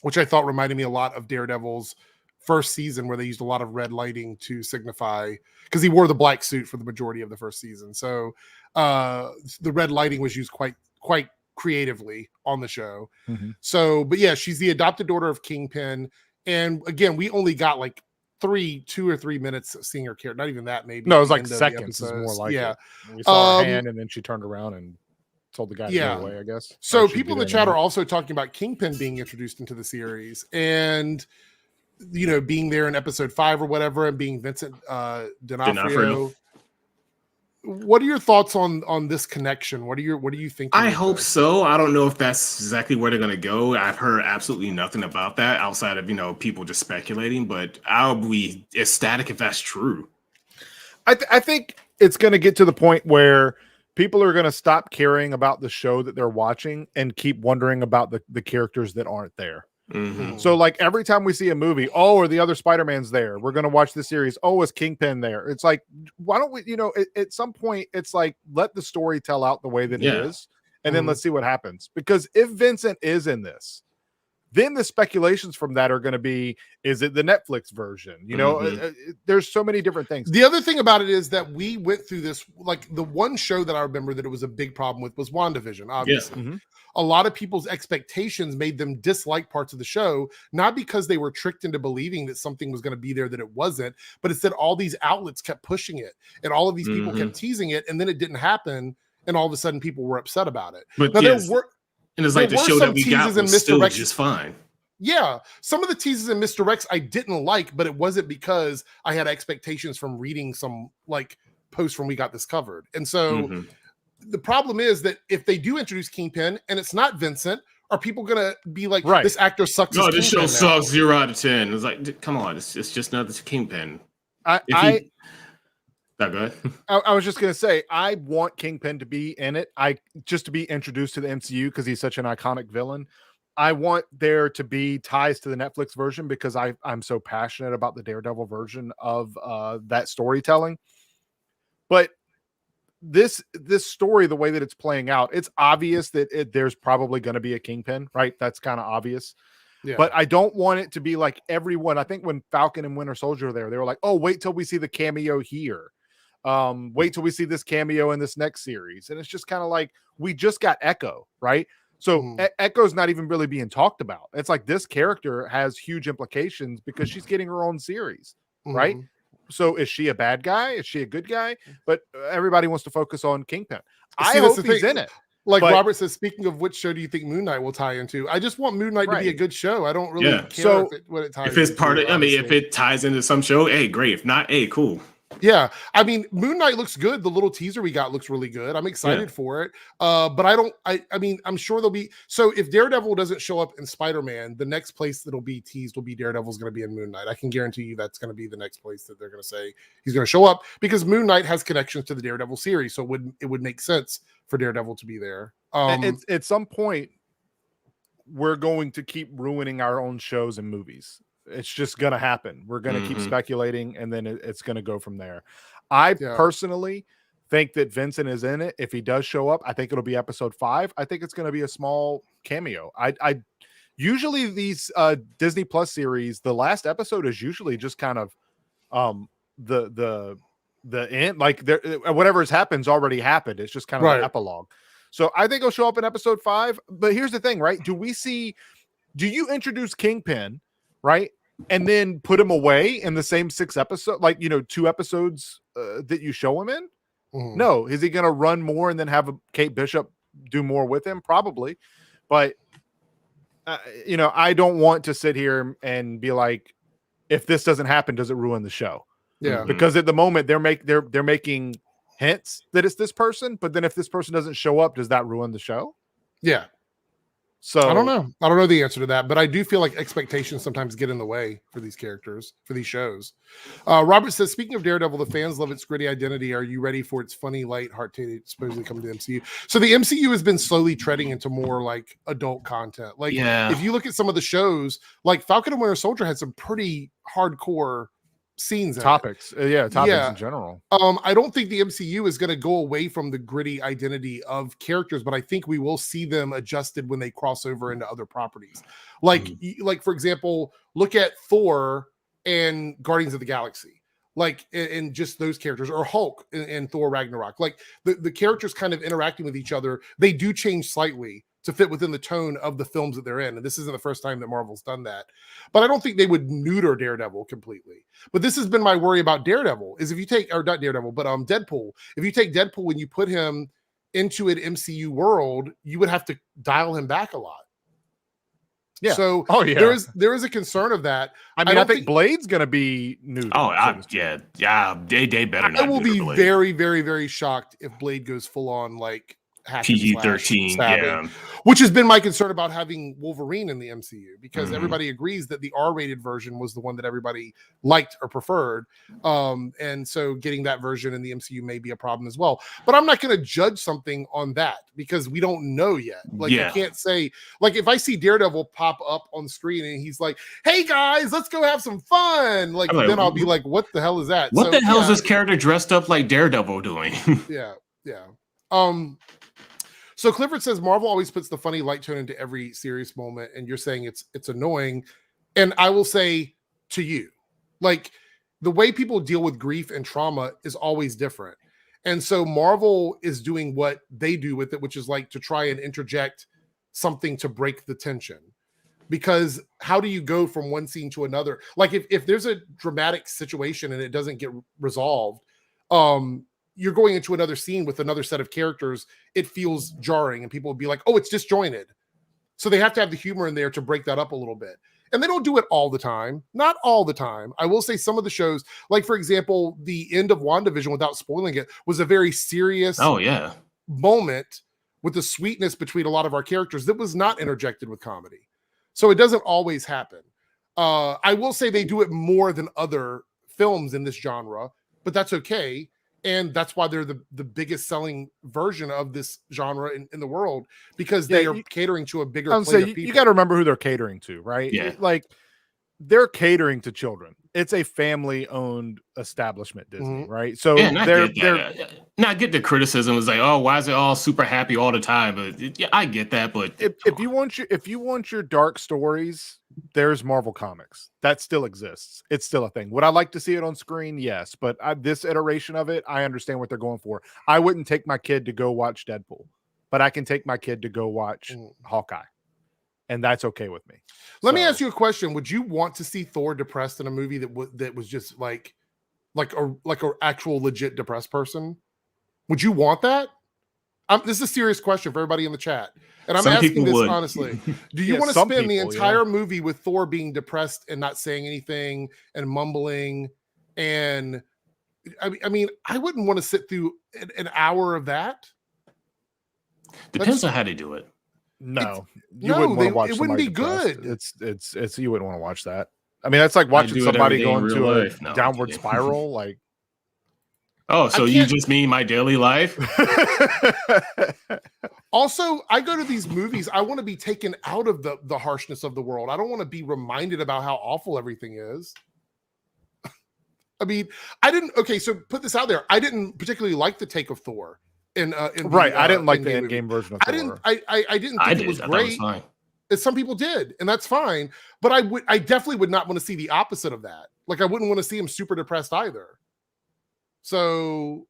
which I thought reminded me a lot of Daredevil's first season, where they used a lot of red lighting to signify, because he wore the black suit for the majority of the first season. So the red lighting was used quite creatively on the show. So, but yeah, she's the adopted daughter of Kingpin. And again, we only got like 2 or 3 minutes of seeing her character. Not even that, maybe. No, it was like seconds. Is more like it. We saw her hand, and then she turned around and told the guy to go away, I guess. So people in the chat are also talking about Kingpin being introduced into the series, and being there in episode 5 or whatever, and being Vincent D'Onofrio. What are your thoughts on this connection? What do you think? I hope so. I don't know if that's exactly where they're going to go. I've heard absolutely nothing about that outside of people just speculating. But I'll be ecstatic if that's true. I think it's going to get to the point where people are going to stop caring about the show that they're watching and keep wondering about the characters that aren't there. So like every time we see a movie, are the other Spider-Mans there? We're going to watch the series. Is Kingpin there? It's like, why don't we, at some point it's like, let the story tell out the way that it is. And then let's see what happens. Because if Vincent is in this, Then the speculations from that are going to be, is it the Netflix version? You know, there's so many different things. The other thing about it is that we went through this, like the one show that I remember that it was a big problem with was WandaVision, obviously. Yeah. A lot of people's expectations made them dislike parts of the show, not because they were tricked into believing that something was going to be there that it wasn't, but it's that all these outlets kept pushing it and all of these people kept teasing it, and then it didn't happen, and all of a sudden people were upset about it. But now, yes, there were, and it's like the show that we got was still just fine. Yeah, some of the teases and misdirects I didn't like, but it wasn't because I had expectations from reading some like posts from We Got This Covered. And so the problem is that if they do introduce Kingpin and it's not Vincent, are people gonna be like, this actor sucks? No, this show sucks 0 out of 10. It's like, come on, it's just not this Kingpin. Go ahead. I was just gonna say, I want Kingpin to be in it. Just to be introduced to the MCU because he's such an iconic villain. I want there to be ties to the Netflix version because I'm so passionate about the Daredevil version of that storytelling. But this story, the way that it's playing out, it's obvious that there's probably going to be a Kingpin, right? That's kind of obvious. Yeah. But I don't want it to be like everyone. I think when Falcon and Winter Soldier were there, they were like, oh, wait till we see the cameo here. Wait till we see this cameo in this next series. And it's just kind of like, we just got Echo, right? So Echo's not even really being talked about. It's like this character has huge implications because she's getting her own series, right? So is she a bad guy? Is she a good guy? But everybody wants to focus on Kingpin. I hope he's in it. Like Robert says, speaking of which show do you think Moon Knight will tie into? I just want Moon Knight to be a good show. I don't really care what it ties into. If it's part of, I mean, if it ties into some show, hey, great. If not, hey, cool. Yeah, I mean, Moon Knight looks good. The little teaser we got looks really good. I'm excited for it. But I mean, I'm sure there'll be. So if Daredevil doesn't show up in Spider-Man, the next place that'll be teased will be Daredevil's going to be in Moon Knight. I can guarantee you that's going to be the next place that they're going to say he's going to show up because Moon Knight has connections to the Daredevil series, so it would make sense for Daredevil to be there. At some point, we're going to keep ruining our own shows and movies. It's just going to happen. We're going to keep speculating, and then it's going to go from there. I personally think that Vincent is in it. If he does show up, I think it'll be episode 5. I think it's going to be a small cameo. I usually these Disney Plus series, the last episode is usually just kind of the end, like whatever has happened already happened. It's just kind of an epilogue. So I think he'll show up in episode 5. But here's the thing, right? Do you introduce Kingpin, right? And then put him away in the same 6 episodes, like, 2 episodes that you show him in? No. Is he going to run more and then have Kate Bishop do more with him? Probably. But, I don't want to sit here and be like, if this doesn't happen, does it ruin the show? Yeah. Because at the moment they're making hints that it's this person, but then if this person doesn't show up, does that ruin the show? Yeah. So I don't know the answer to that, but I do feel like expectations sometimes get in the way for these characters, for these shows. Robert says, speaking of Daredevil, the fans love its gritty identity. Are you ready for its funny, light, heart-tated, supposedly coming to the MCU? So the MCU has been slowly treading into more like adult content. Like if you look at some of the shows, like Falcon and Winter Soldier had some pretty hardcore scenes, topics in general. I don't think the MCU is going to go away from the gritty identity of characters, but I think we will see them adjusted when they cross over into other properties. Like for example, look at Thor and Guardians of the Galaxy, like and just those characters, or Hulk and Thor Ragnarok. Like the characters kind of interacting with each other, they do change slightly to fit within the tone of the films that they're in. And this isn't the first time that Marvel's done that. But I don't think they would neuter Daredevil completely. But this has been my worry about Daredevil, is if you take, or not Daredevil, but Deadpool. If you take Deadpool and you put him into an MCU world, you would have to dial him back a lot. Yeah. So there is a concern of that. I mean, I think Blade's going to be new. They better not. I will be very, very, very shocked if Blade goes full on like PG-13, which has been my concern about having Wolverine in the MCU, because everybody agrees that the R-rated version was the one that everybody liked or preferred, and so getting that version in the MCU may be a problem as well. But I'm not going to judge something on that because we don't know yet. Like I can't say, like, if I see Daredevil pop up on the screen and he's like, "Hey guys, let's go have some fun," like then I'll be like, "What the hell is that? What the hell is this character dressed up like Daredevil doing?" Yeah. So Clifford says Marvel always puts the funny light tone into every serious moment, and you're saying it's annoying. And I will say to you, like the way people deal with grief and trauma is always different. And so Marvel is doing what they do with it, which is like to try and interject something to break the tension. Because how do you go from one scene to another? Like if there's a dramatic situation and it doesn't get resolved, you're going into another scene with another set of characters. It feels jarring and people will be like, oh, it's disjointed. So they have to have the humor in there to break that up a little bit. And they don't do it all the time. Not all the time. I will say some of the shows, like for example, the end of WandaVision, without spoiling it, was a very serious moment with the sweetness between a lot of our characters that was not interjected with comedy. So it doesn't always happen. I will say they do it more than other films in this genre, but that's okay. And that's why they're the biggest selling version of this genre in the world, because they are catering to a bigger plate of people. You got to remember who they're catering to, right? Yeah. Like they're catering to children. It's a family-owned establishment, Disney, right? So I get the criticism. It's like, oh, why is it all super happy all the time? But I get that. But if you want your dark stories, there's Marvel Comics. That still exists. It's still a thing. Would I like to see it on screen? Yes, but this iteration of it, I understand what they're going for. I wouldn't take my kid to go watch Deadpool, but I can take my kid to go watch Hawkeye. And that's okay with me. Let me ask you a question. Would you want to see Thor depressed in a movie that was just like a actual legit depressed person? Would you want that? This is a serious question for everybody in the chat. And I'm asking this honestly. Do you want to spend the entire movie with Thor being depressed and not saying anything and mumbling? And I mean, I wouldn't want to sit through an hour of that. Depends on how they do it. No, you wouldn't want to watch. It wouldn't be good. It's you wouldn't want to watch that. I mean, that's like watching somebody go into a downward spiral. Like, oh, so you just mean my daily life? Also, I go to these movies. I want to be taken out of the harshness of the world. I don't want to be reminded about how awful everything is. I mean, I didn't. Okay, so put this out there. I didn't particularly like the take of Thor. I didn't like the Endgame version of Thor. I didn't think it was great. As some people did, and that's fine. But I definitely would not want to see the opposite of that. Like I wouldn't want to see him super depressed either. So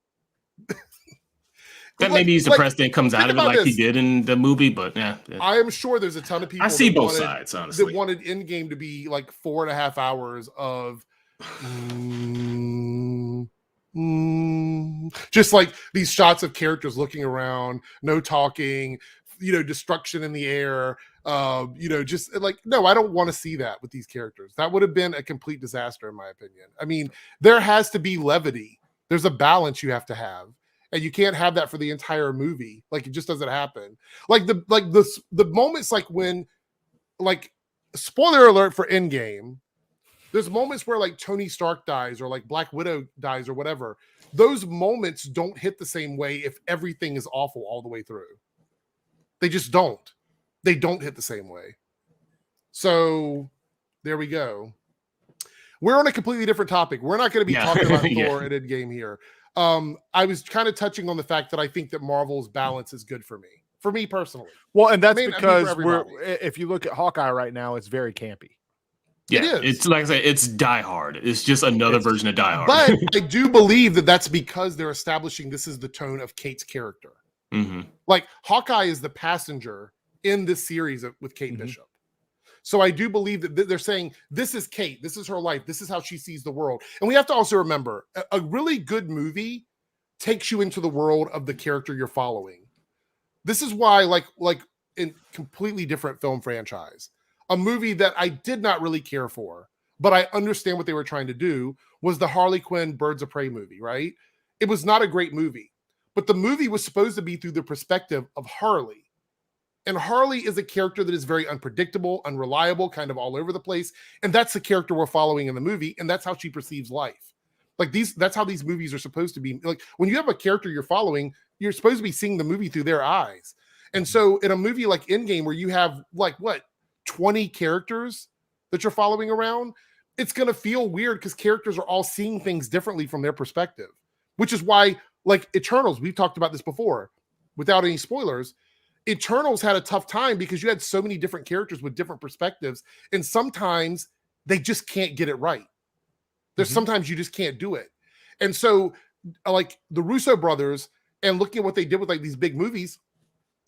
that maybe he's depressed and comes out of it like he did in the movie, but yeah. I am sure there's a ton of people I see both sides, honestly, that wanted Endgame to be like 4.5 hours of just like these shots of characters looking around, no talking, destruction in the air, just like, no, I don't want to see that with these characters. That would have been a complete disaster in my opinion. I mean, there has to be levity. There's a balance you have to have, and you can't have that for the entire movie. Like it just doesn't happen. Like the moments like when, like, spoiler alert for Endgame, there's moments where like Tony Stark dies or like Black Widow dies or whatever. Those moments don't hit the same way if everything is awful all the way through. They just don't. They don't hit the same way. So there we go. We're on a completely different topic. We're not going to be talking about Thor at Endgame here. I was kind of touching on the fact that I think that Marvel's balance is good for me personally. Well, and that's because if you look at Hawkeye right now, it's very campy. Yeah, it's like I say, it's Die Hard. It's just another version of Die Hard. But I do believe that that's because they're establishing this is the tone of Kate's character. Mm-hmm. Like Hawkeye is the passenger in this series with Kate Bishop. So I do believe that they're saying this is Kate, this is her life, this is how she sees the world. And we have to also remember a really good movie takes you into the world of the character you're following. This is why, like in completely different film franchise, a movie that I did not really care for, but I understand what they were trying to do, was the Harley Quinn Birds of Prey movie, right? It was not a great movie, but the movie was supposed to be through the perspective of Harley. And Harley is a character that is very unpredictable, unreliable, kind of all over the place. And that's the character we're following in the movie. And that's how she perceives life. Like that's how these movies are supposed to be. Like when you have a character you're following, you're supposed to be seeing the movie through their eyes. And so in a movie like Endgame, where you have 20 characters that you're following around, it's going to feel weird because characters are all seeing things differently from their perspective, which is why, like Eternals, we've talked about this before without any spoilers. Eternals had a tough time because you had so many different characters with different perspectives, and sometimes they just can't get it right. There's sometimes you just can't do it. And so like the Russo brothers, and looking at what they did with like these big movies,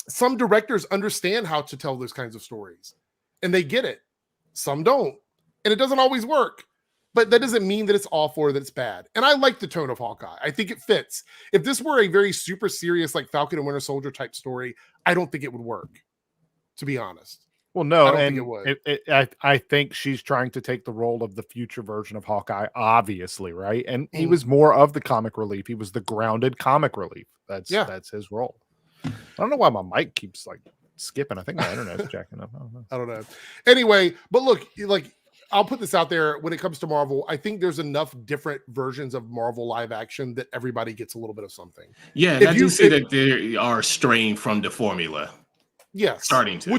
some directors understand how to tell those kinds of stories and they get it. Some don't. And it doesn't always work. But that doesn't mean that it's awful or that it's bad. And I like the tone of Hawkeye. I think it fits. If this were a very super serious, like Falcon and Winter Soldier type story, I don't think it would work, to be honest. Well, no, I don't and think it would. I think she's trying to take the role of the future version of Hawkeye, obviously, right? And he was more of the comic relief. He was the grounded comic relief. That's his role. I don't know why my mic keeps like skipping. I think my internet's jacking up. I don't know. Anyway, but look, like I'll put this out there. When it comes to Marvel, I think there's enough different versions of Marvel live action that everybody gets a little bit of something. Yeah, and I do see that they are straying from the formula. Yes, starting to.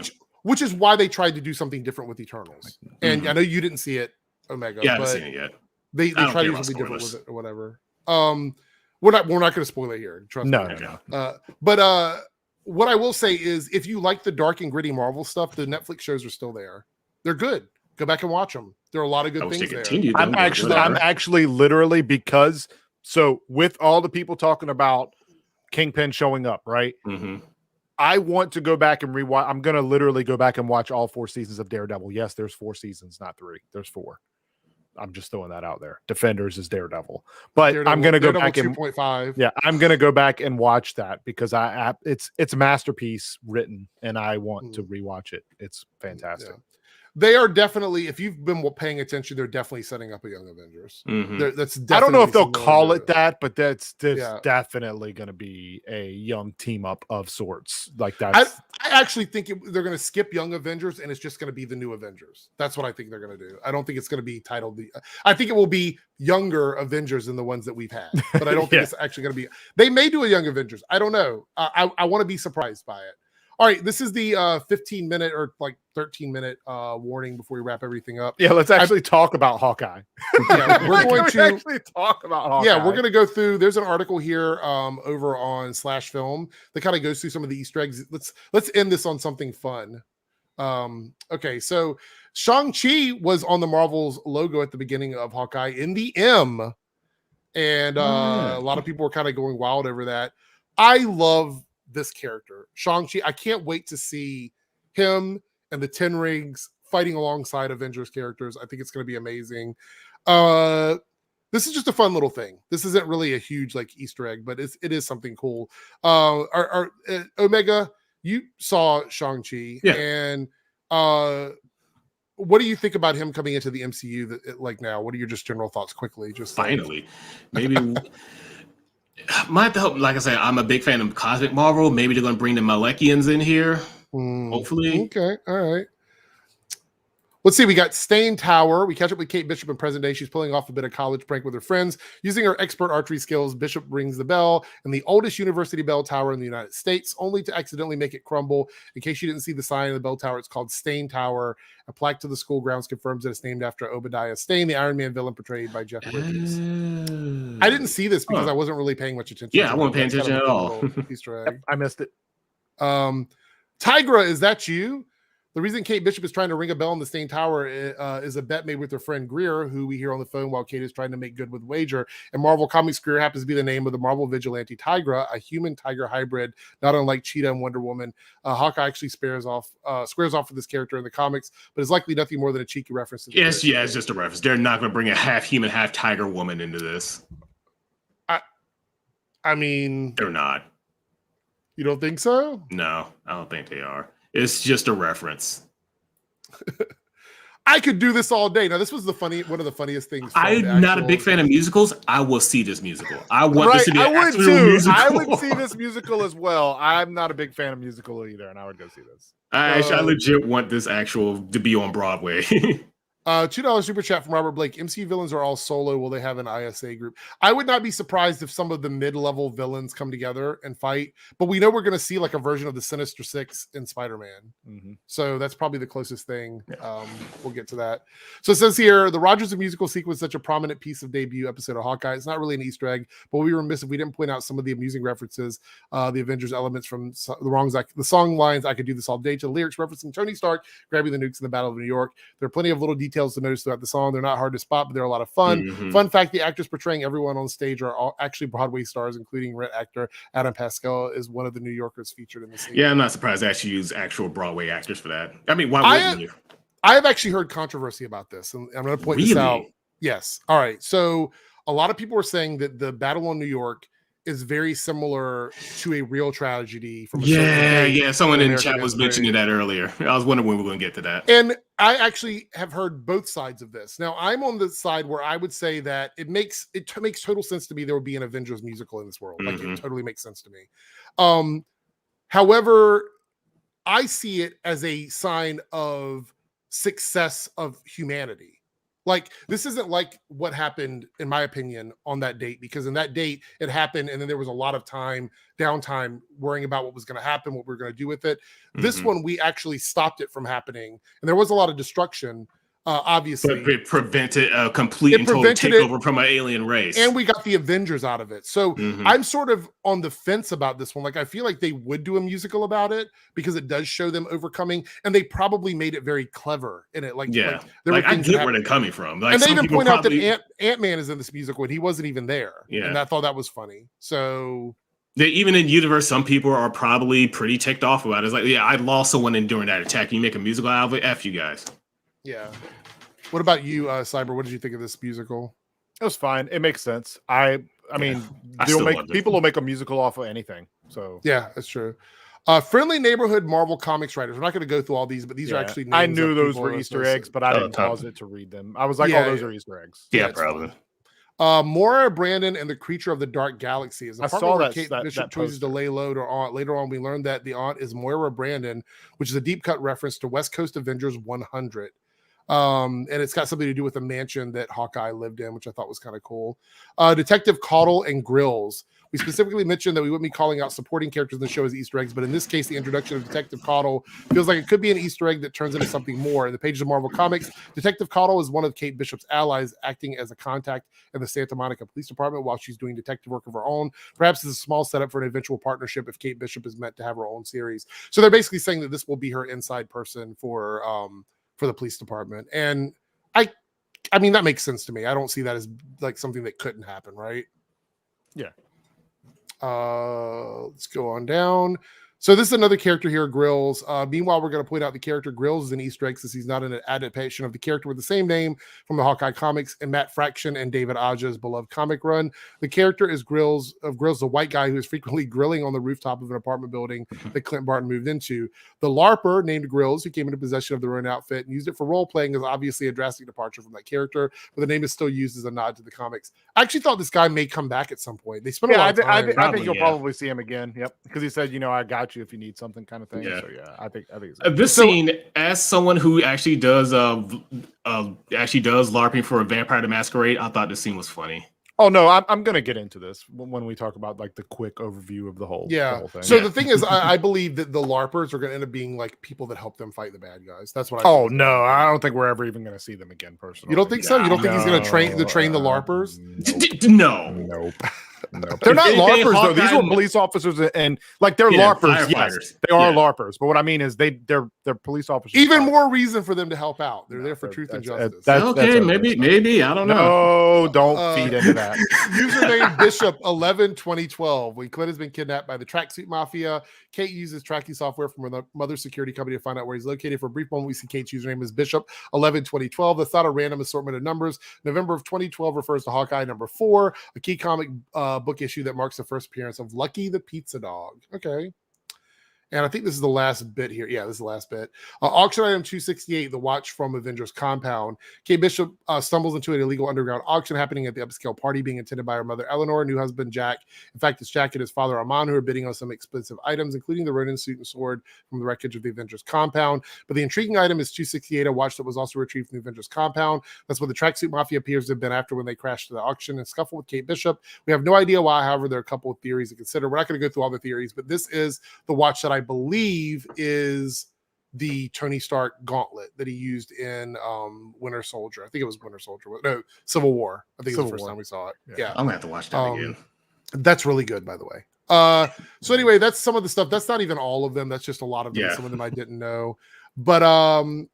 Which is why they tried to do something different with Eternals. And I know you didn't see it, Omega. Yeah, I haven't seen it yet. They tried to do something different with it or whatever. We're not going to spoil it here. Trust me. No. But what I will say is, if you like the dark and gritty Marvel stuff, the Netflix shows are still there. They're good. Go back and watch them. There are a lot of good things there. I'm actually literally because with all the people talking about Kingpin showing up, right? I want to go back and rewatch. I'm going to literally go back and watch all 4 seasons of Daredevil. Yes, there's 4 seasons, not 3. There's 4. I'm just throwing that out there. Defenders is Daredevil, but Daredevil, I'm going to go back 2.5. Yeah, I'm going to go back and watch that because it's a masterpiece written, and I want to rewatch it. It's fantastic. Yeah. They are definitely, if you've been paying attention, they're definitely setting up a Young Avengers. That's I don't know if they'll call it that, but that's definitely going to be a young team up of sorts. Like that. I actually think they're going to skip Young Avengers, and it's just going to be the New Avengers. That's what I think they're going to do. I don't think it's going to be titled I think it will be younger Avengers than the ones that we've had, but I don't think it's actually going to be. They may do a Young Avengers. I don't know. I want to be surprised by it. All right, this is the 15-minute or like 13-minute warning before we wrap everything up. Yeah, let's actually talk about Hawkeye. Yeah, we're going to actually talk about Hawkeye. Yeah, we're going to go through. There's an article here over on /film that kind of goes through some of the Easter eggs. Let's end this on something fun. Okay, so Shang-Chi was on the Marvel's logo at the beginning of Hawkeye in the M, and a lot of people were kind of going wild over that. I love this character, Shang-Chi. I can't wait to see him and the Ten Rings fighting alongside Avengers characters. I think it's going to be amazing. This is just a fun little thing. This isn't really a huge like Easter egg, but it is something cool. Omega, you saw Shang-Chi, and what do you think about him coming into the MCU like now? What are your just general thoughts quickly? Just finally, maybe. My hope, like I said, I'm a big fan of Cosmic Marvel. Maybe they're going to bring the Malekians in here. Hopefully. Okay. All right. Let's see. We got Stain Tower. We catch up with Kate Bishop in present day. She's pulling off a bit of college prank with her friends. Using her expert archery skills, Bishop rings the bell in the oldest university bell tower in the United States, only to accidentally make it crumble. In case you didn't see the sign of the bell tower, it's called Stain Tower. A plaque to the school grounds confirms that it's named after Obadiah Stane, the Iron Man villain portrayed by Jeff Bridges. I didn't see this because I wasn't really paying much attention. Yeah, I wasn't paying attention at all. Easter egg. I missed it. Tigra, is that you? The reason Kate Bishop is trying to ring a bell in the Stain Tower is a bet made with her friend Greer, who we hear on the phone while Kate is trying to make good with wager. And Marvel Comics, Greer happens to be the name of the Marvel vigilante Tigra, a human-tiger hybrid, not unlike Cheetah and Wonder Woman. Hawkeye actually squares off with this character in the comics, but it's likely nothing more than a cheeky reference. It's just a reference. They're not going to bring a half-human, half-tiger woman into this. I mean... They're not. You don't think so? No, I don't think they are. It's just a reference. I could do this all day. Now, this was one of the funniest things. I'm not a big fan of musicals. I will see this musical. I want this to be an actual musical. I would see this musical as well. I'm not a big fan of musical either, and I would go see this. I legit want this to be on Broadway. $2 super chat from Robert Blake. MCU villains are all solo. Will they have an ISA group? I would not be surprised if some of the mid-level villains come together and fight, but we know we're going to see like a version of the Sinister Six in Spider-Man. Mm-hmm. So that's probably the closest thing. We'll get to that. So it says here, the Rogers musical sequence, such a prominent piece of debut episode of Hawkeye. It's not really an Easter egg, but we were remiss if we didn't point out some of the amusing references, the Avengers elements from the song lines. I could do this all day, to the lyrics referencing Tony Stark grabbing the nukes in the Battle of New York. There are plenty of little details to notice throughout the song. They're not hard to spot, but they're a lot of fun. Mm-hmm. Fun fact, the actors portraying everyone on stage are all actually Broadway stars, including Rent actor Adam Pascal is one of the New Yorkers featured in the scene. Yeah, I'm not surprised they actually use actual Broadway actors for that. I mean, why wouldn't you? I have actually heard controversy about this, and I'm going to point this out. Yes. All right. So a lot of people are saying that the Battle on New York is very similar to a real tragedy from someone in chat was mentioning that earlier. I was wondering when we were going to get to that. And I actually have heard both sides of this. Now I'm on the side where I would say that it makes total sense to me there would be an Avengers musical in this world. Like it totally makes sense to me. However, I see it as a sign of success of humanity. Like, this isn't like what happened, in my opinion, on that date, because in that date it happened and then there was a lot of downtime worrying about what was going to happen, what we we're going to do with it. This one, we actually stopped it from happening, and there was a lot of destruction, obviously. But it prevented a complete and total takeover from an alien race. And we got the Avengers out of it. So I'm sort of on the fence about this one. Like, I feel like they would do a musical about it because it does show them overcoming, and they probably made it very clever in it. Like I get where they're coming from. Like, and they even point out that Ant-Man is in this musical and he wasn't even there. Yeah. And I thought that was funny. So even in universe, some people are probably pretty ticked off about it. It's like, yeah, I lost someone during that attack. You make a musical out of it? F you guys. Yeah. What about you, Cyber? What did you think of this musical? It was fine. It makes sense. I mean, people will make a musical off of anything. So yeah, that's true. Friendly Neighborhood Marvel Comics writers. We're not going to go through all these, but these are actually names. I knew those were Easter eggs, but I didn't pause it to read them. I was like, those are Easter eggs. Yeah, probably. Moira Brandon and the Creature of the Dark Galaxy is a part where Kate Bishop chooses to lay low to Aunt. Later on, we learned that the Aunt is Moira Brandon, which is a deep cut reference to West Coast Avengers 100. And it's got something to do with a mansion that Hawkeye lived in, which I thought was kind of cool. Detective Caudle and Grills. We specifically mentioned that we wouldn't be calling out supporting characters in the show as Easter eggs, but in this case, the introduction of Detective Caudle feels like it could be an Easter egg that turns into something more. In the pages of Marvel Comics, Detective Caudle is one of Kate Bishop's allies, acting as a contact in the Santa Monica Police Department while she's doing detective work of her own. Perhaps it's a small setup for an eventual partnership if Kate Bishop is meant to have her own series. So they're basically saying that this will be her inside person for the police department. And I mean, that makes sense to me. I don't see that as like something that couldn't happen, right? Yeah. Let's go on down. So this is another character here, Grills. Meanwhile, we're going to point out the character Grills is an Easter egg since he's not an adaptation of the character with the same name from the Hawkeye comics and Matt Fraction and David Aja's beloved comic run. The character is Grills, the white guy who is frequently grilling on the rooftop of an apartment building that Clint Barton moved into. The LARPer named Grills, who came into possession of the Ronin outfit and used it for role playing, is obviously a drastic departure from that character, but the name is still used as a nod to the comics. I actually thought this guy may come back at some point. They spent a lot of time. I think you'll probably see him again. Yep, because he said, I got you if you need something, kind of thing. Yeah. So yeah, I think it's this scene, as someone who actually does LARPing for a Vampire the Masquerade, I thought this scene was funny. Oh no, I'm gonna get into this when we talk about like the quick overview of the whole thing. So the thing is, I believe that the LARPers are gonna end up being like people that help them fight the bad guys. That's what I think. No, I don't think we're ever even gonna see them again personally. You don't think so? You don't think he's gonna train the LARPers? Nope. They're not LARPers though. These were police officers, and like they're LARPers. Yes, they are LARPers. But what I mean is they're police officers. Even more reason for them to help out. They're there for truth and justice. Maybe I don't know. No, don't feed into that. Username Bishop 11 2012. When Clint has been kidnapped by the Tracksuit Mafia, Kate uses tracking software from her mother's security company to find out where he's located. For a brief moment, we see Kate's username is Bishop 11 2012. That's not a random assortment of numbers. November of 2012 refers to Hawkeye number 4, a key comic book issue that marks the first appearance of Lucky the Pizza Dog. Okay. And I think this is the last bit here. Yeah, this is the last bit. Auction item 268, the watch from Avengers Compound. Kate Bishop stumbles into an illegal underground auction happening at the upscale party being attended by her mother, Eleanor, new husband, Jack. In fact, it's Jack and his father, Armand, who are bidding on some expensive items, including the Ronin suit and sword from the wreckage of the Avengers Compound. But the intriguing item is 268, a watch that was also retrieved from the Avengers Compound. That's what the tracksuit mafia appears to have been after when they crashed to the auction and scuffled with Kate Bishop. We have no idea why, however, there are a couple of theories to consider. We're not going to go through all the theories, but this is the watch that I believe is the Tony Stark gauntlet that he used in Winter Soldier. I think it was Winter Soldier. No, Civil War. I think it was the first time we saw it. Yeah. I'm gonna have to watch that again. That's really good, by the way. So anyway, that's some of the stuff. That's not even all of them. That's just a lot of them. Some of them I didn't know. But I'm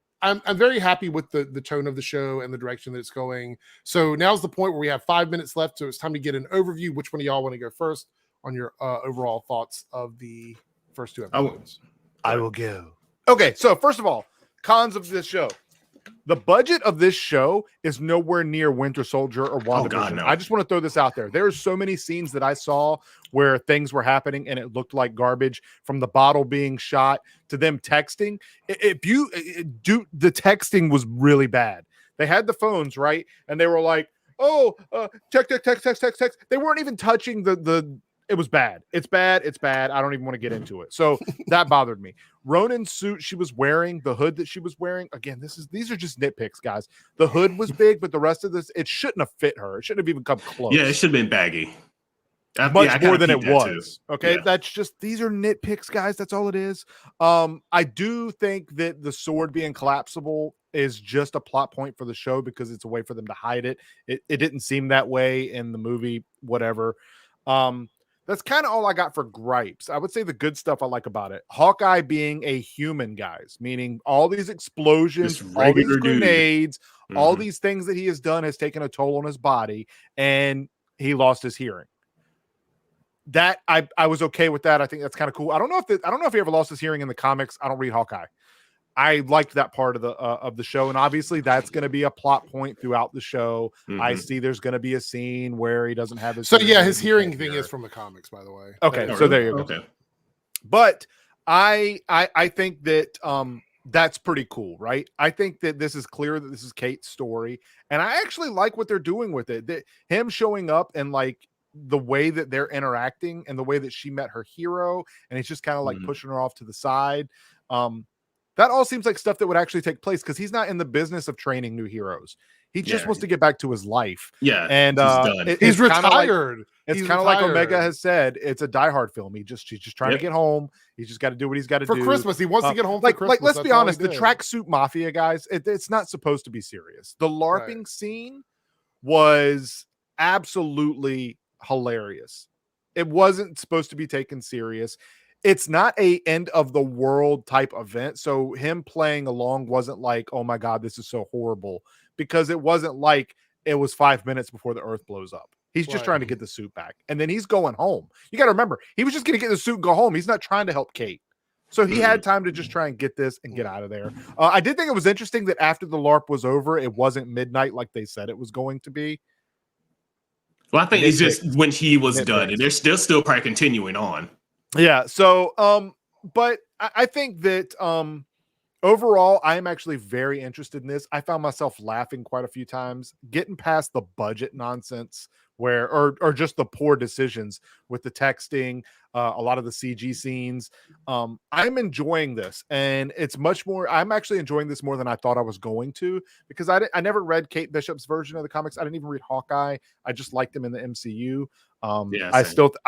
very happy with the tone of the show and the direction that it's going. So now's the point where we have 5 minutes left. So it's time to get an overview. Which one of y'all want to go first on your overall thoughts of the first two episodes? I will go. Okay, so first of all, cons of this show. The budget of this show is nowhere near Winter Soldier or WandaVision. No. I just want to throw this out there. There's so many scenes that I saw where things were happening and it looked like garbage, from the bottle being shot to them texting. If you do, the texting was really bad. They had the phones, right? And they were like, text. They weren't even touching the it was bad. It's bad. I don't even want to get into it. So that bothered me. Ronin's suit she was wearing, the hood that she was wearing. Again, these are just nitpicks, guys. The hood was big, but the rest of this, it shouldn't have fit her. It shouldn't have even come close. Yeah, it should have been baggy. Much more than it was. Too. Okay. Yeah. That's just, these are nitpicks, guys. That's all it is. I do think that the sword being collapsible is just a plot point for the show because it's a way for them to hide it. It didn't seem that way in the movie, whatever. That's kind of all I got for gripes. I would say the good stuff I like about it. Hawkeye being a human, guys, meaning all these explosions, all these grenades, all these things that he has done has taken a toll on his body, and he lost his hearing. That I was okay with that. I think that's kind of cool. I don't know if he ever lost his hearing in the comics. I don't read Hawkeye. I liked that part of the show, and obviously that's going to be a plot point throughout the show. I see there's going to be a scene where he doesn't have his. So yeah, his hearing thing is from the comics, by the way. Okay, so there you go. Okay, but I think that that's pretty cool, right? I think that this is clear that this is Kate's story, and I actually like what they're doing with it. That him showing up and like the way that they're interacting and the way that she met her hero, and he's just kind of like pushing her off to the side. That all seems like stuff that would actually take place because he's not in the business of training new heroes. He just wants to get back to his life. Yeah, and he's retired. It's kind of like Omega has said. It's a Die Hard film. He's just trying to get home. He's just got to do what he's got to do for Christmas. He wants to get home for Christmas. Like, let's be honest. The tracksuit mafia guys. It's not supposed to be serious. The LARPing scene was absolutely hilarious. It wasn't supposed to be taken serious. It's not a end of the world type event. So him playing along wasn't like, oh my God, this is so horrible, because it wasn't like it was 5 minutes before the earth blows up. He's just trying to get the suit back. And then he's going home. You got to remember, he was just going to get the suit and go home. He's not trying to help Kate. So he had time to just try and get this and get out of there. I did think it was interesting that after the LARP was over, it wasn't midnight like they said it was going to be. Well, I think it's just when he was done, and they're still probably continuing on. Yeah. So, but I think that overall, I am actually very interested in this. I found myself laughing quite a few times, getting past the budget nonsense or just the poor decisions with the texting, a lot of the CG scenes. I'm enjoying this, and it's much more. I'm actually enjoying this more than I thought I was going to, because I never read Kate Bishop's version of the comics. I didn't even read Hawkeye. I just liked him in the MCU. I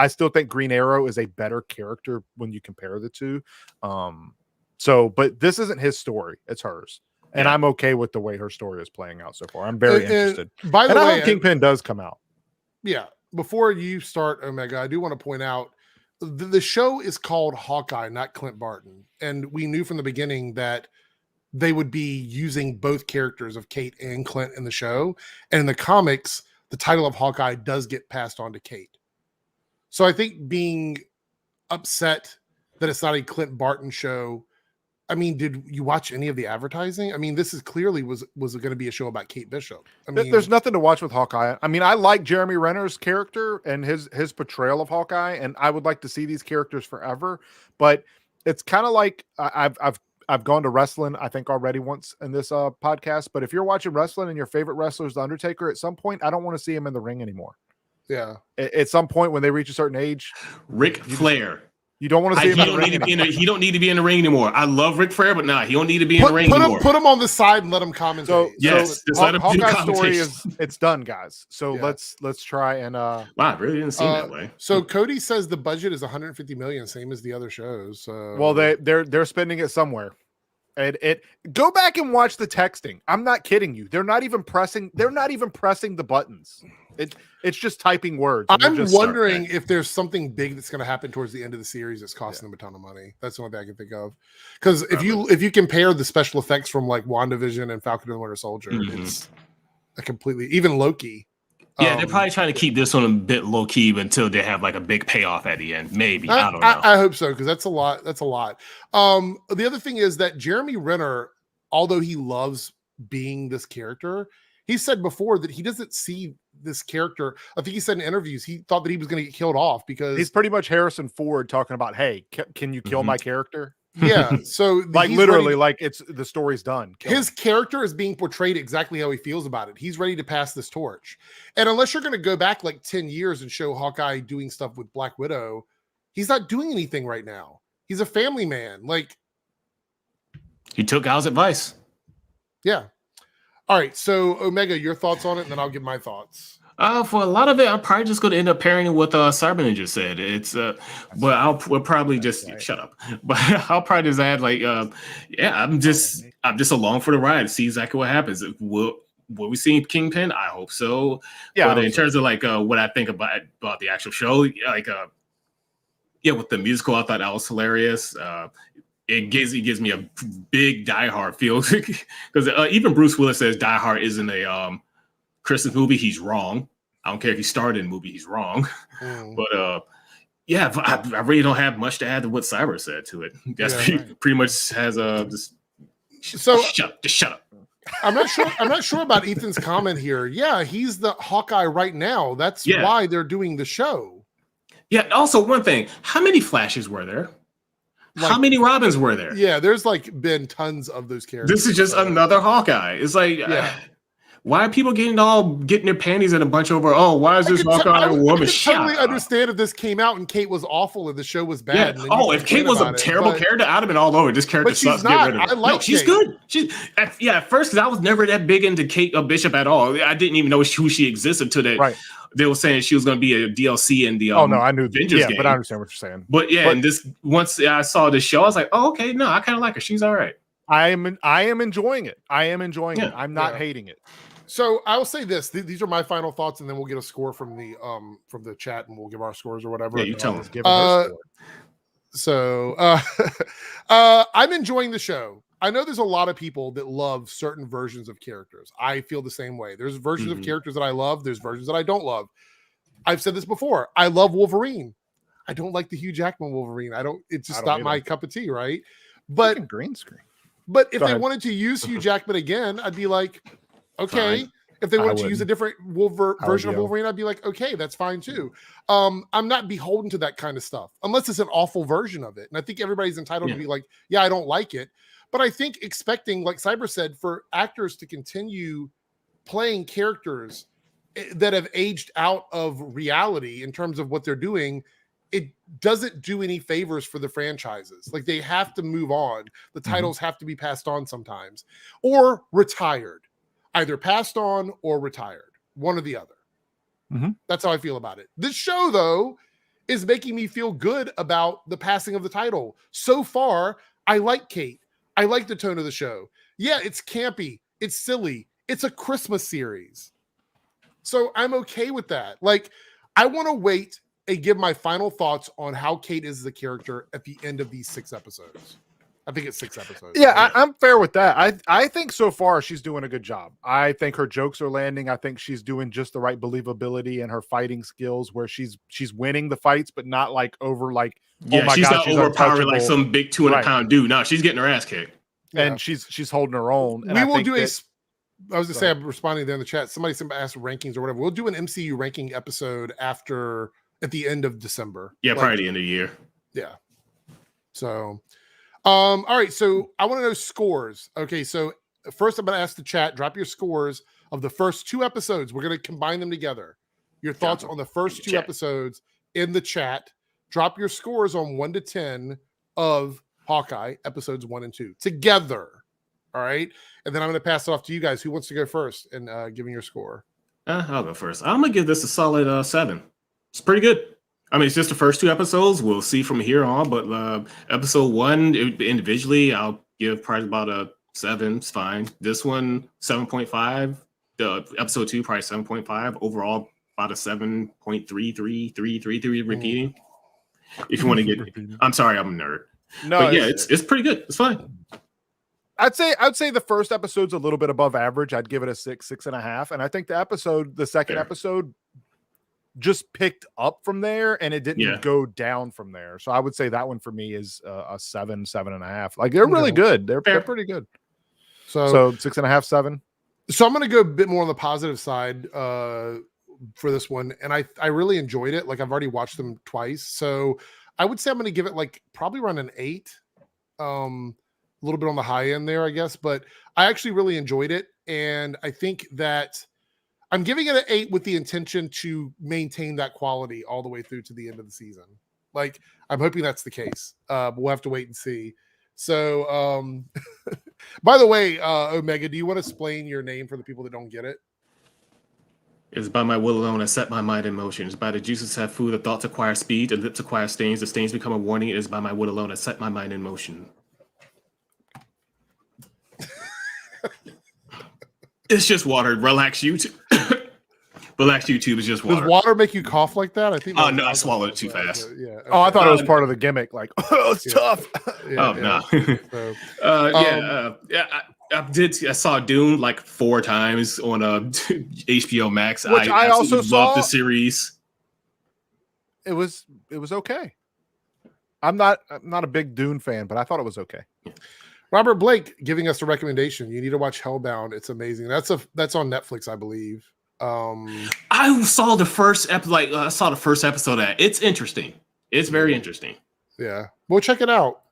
still think Green Arrow is a better character when you compare the two. But this isn't his story; it's hers, and I'm okay with the way her story is playing out so far. I'm very interested. By the way, I hope Kingpin does come out. Yeah. Before you start, Omega, I do want to point out the show is called Hawkeye, not Clint Barton, and we knew from the beginning that they would be using both characters of Kate and Clint in the show, and in the comics, the title of Hawkeye does get passed on to Kate. So I think being upset that it's not a Clint Barton show. I mean, did you watch any of the advertising? I mean, this is clearly was going to be a show about Kate Bishop. I mean, there's nothing to watch with Hawkeye. I mean, I like Jeremy Renner's character and his portrayal of Hawkeye, and I would like to see these characters forever. But it's kind of like I've gone to wrestling, I think already once in this podcast, but if you're watching wrestling and your favorite wrestler is the Undertaker, at some point, I don't want to see him in the ring anymore. Yeah. At some point when they reach a certain age, Ric Flair. You don't want to see him in the ring anymore. He don't need to be in the ring anymore. I love Ric Flair, but he don't need to be in the ring anymore. Put him on the side and let him commentate. Just let him do Hawkeye's story it's done, guys. So let's try and wow, I really didn't seem that way. So Cody says the budget is 150 million, same as the other shows. Well, they're spending it somewhere. And go back and watch the texting. I'm not kidding you. They're not even pressing the buttons. It's just typing words. I'm wondering if there's something big that's going to happen towards the end of the series that's costing them a ton of money. That's the only thing I can think of. Because if you compare the special effects from like WandaVision and Falcon and the Winter Soldier, it's a completely, even Loki. Yeah, they're probably trying to keep this one a bit low key until they have like a big payoff at the end. Maybe I don't know. I hope so, because that's a lot. That's a lot. The other thing is that Jeremy Renner, although he loves being this character, he said before that he doesn't see this character. I think he said in interviews he thought that he was going to get killed off because he's pretty much Harrison Ford talking about, hey, can you kill my character? Yeah, so like literally, like it's the story's done. His character is being portrayed exactly how he feels about it. He's ready to pass this torch. And unless you're going to go back like 10 years and show Hawkeye doing stuff with Black Widow, he's not doing anything right now. He's a family man. Like, he took Al's advice. Yeah. All right. So Omega, your thoughts on it, and then I'll give my thoughts. For a lot of it, I'm probably just going to end up pairing what Cyber Ninja said. It's, but we'll probably just shut up. But I'll probably just add like, I'm just along for the ride. See exactly what happens. Will we see Kingpin? I hope so. Yeah. But in terms of like what I think about the actual show, like, with the musical, I thought that was hilarious. It gives me a big Die Hard feel because even Bruce Willis says Die Hard isn't a Christmas movie. He's wrong. I don't care if he starred in a movie. He's wrong. But I really don't have much to add to what Cyber said to it. That's pretty much has just shut up. I'm not sure about Ethan's comment here. Yeah, he's the Hawkeye right now. That's why they're doing the show. Yeah. Also, one thing: how many Flashes were there? How many Robins were there? Yeah, there's like been tons of those characters. This is just another Hawkeye. It's like, why are people getting their panties in a bunch over? Oh, why is this Hawkeye a woman? I totally understand if this came out and Kate was awful and the show was bad. Yeah. Oh, if Kate was a terrible character, I'd have been all over. This character sucks. Get rid of her. I like she's good. At first, because I was never that big into Kate Bishop at all. I didn't even know who she existed until that. Right. They were saying she was going to be a DLC in the I knew Avengers game. But I understand what you're saying. But and this once I saw the show, I was like, oh, okay, no, I kind of like her. She's all right. I am enjoying it. it. I'm not hating it. So I will say this: these are my final thoughts, and then we'll get a score from the chat, and we'll give our scores or whatever. Yeah, you tell us. I'm enjoying the show. I know there's a lot of people that love certain versions of characters. I feel the same way. There's versions of characters that I love. There's versions that I don't love. I've said this before. I love Wolverine. I don't like the Hugh Jackman Wolverine. It's just not my cup of tea, right? But green screen. But if they wanted to use Hugh Jackman again, I'd be like, okay. Fine. If they wanted to use a different version of Wolverine, I'd be like, okay, that's fine too. I'm not beholden to that kind of stuff unless it's an awful version of it. And I think everybody's entitled to be like, yeah, I don't like it. But I think expecting, like Cyber said, for actors to continue playing characters that have aged out of reality in terms of what they're doing, it doesn't do any favors for the franchises. Like they have to move on. The titles have to be passed on sometimes or retired, either passed on or retired, one or the other. That's how I feel about it. This show, though, is making me feel good about the passing of the title. So far, I like Kate. I like the tone of the show. Yeah, it's campy. It's silly. It's a Christmas series. So I'm okay with that. Like, I want to wait and give my final thoughts on how Kate is the character at the end of these 6 episodes. I think it's 6 episodes. Yeah, I'm fair with that. I think so far she's doing a good job. I think her jokes are landing. I think she's doing just the right believability and her fighting skills where she's winning the fights, but not like over like, oh my God, she's not overpowering like some big 200-pound dude. No, she's getting her ass kicked. And she's holding her own. And we will do I was going to say, I'm responding there in the chat. Somebody asked rankings or whatever. We'll do an MCU ranking episode at the end of December. Yeah, probably the end of the year. Yeah. So, all right. So I want to know scores. Okay. So first, I'm going to ask the chat. Drop your scores of the first 2 episodes. We're going to combine them together. Your thoughts on the first 2 episodes in the chat. Drop your scores on 1 to 10 of Hawkeye episodes 1 and 2 together. All right. And then I'm going to pass it off to you guys. Who wants to go first and giving your score? I'll go first. I'm going to give this a solid 7. It's pretty good. I mean, it's just the first 2 episodes. We'll see from here on. But episode 1, individually, I'll give probably about a 7. It's fine. This one, 7.5. The episode 2, probably 7.5. Overall, about a 7.33 repeating. If you want to get, I'm sorry, I'm a nerd. No, but yeah, it's pretty good. It's fine. I'd say the first episode's a little bit above average. I'd give it a 6.5. And I think the second episode just picked up from there and it didn't go down from there. So I would say that one for me is a 7.5. Like they're really good. They're pretty good. So 6.5, 7. So I'm going to go a bit more on the positive side for this one. And I really enjoyed it. Like I've already watched them twice. So I would say I'm going to give it like probably around an 8. A little bit on the high end there, I guess, but I actually really enjoyed it. And I think that I'm giving it an 8 with the intention to maintain that quality all the way through to the end of the season. Like I'm hoping that's the case. But we'll have to wait and see. So, by the way, Omega, do you want to explain your name for the people that don't get it? It's by my will alone I set my mind in motion. It's by the juices have food, the thoughts acquire speed, the lips acquire stains, the stains become a warning. It is by my will alone I set my mind in motion. It's just water. Relax, YouTube. Relax, YouTube is just water. Does water make you cough like that? I think. Oh no, I swallowed it too fast. Yeah. Okay. Oh, I thought it was part of the gimmick. Like, oh, it's tough. No. I saw Dune like 4 times on HBO Max. Which I also saw. Loved the series. It was okay. I'm not a big Dune fan, but I thought it was okay. Robert Blake giving us a recommendation. You need to watch Hellbound. It's amazing. That's on Netflix, I believe. I saw the first episode. I saw the first episode of that. It's interesting. It's very interesting. Yeah, we'll check it out.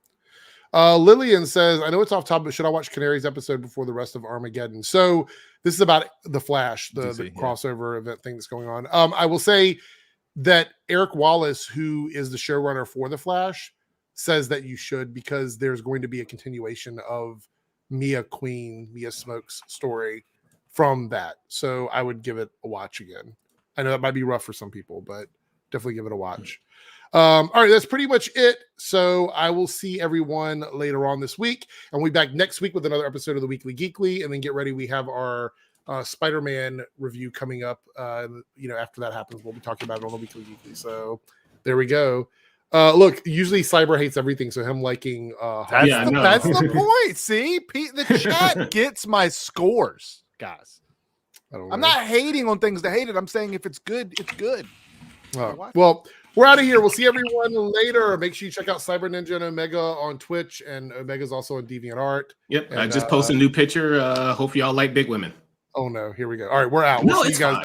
Lillian says, "I know it's off topic, but should I watch Canary's episode before the rest of Armageddon?" So this is about the Flash, the crossover event thing that's going on. I will say that Eric Wallace, who is the showrunner for the Flash, says that you should because there's going to be a continuation of Mia Smoke's story from that. So I would give it a watch again. I know that might be rough for some people, but definitely give it a watch. All right, that's pretty much it. So I will see everyone later on this week, and we'll be back next week with another episode of the Weekly Geekly. And then get ready, we have our Spider-Man review coming up. After that happens, we'll be talking about it on the Weekly Geekly. So there we go. Look, usually Cyber hates everything, so him liking that's the point. See, Pete, the chat gets my scores, guys. I'm not hating on things to hate it. I'm saying if it's good, it's good. Well, we're out of here. We'll see everyone later. Make sure you check out Cyber Ninja and Omega on Twitch, and Omega's also on DeviantArt. Yep, and, I just posted a new picture. Hope y'all like big women. Oh no, here we go. All right, we're out. We'll see you guys.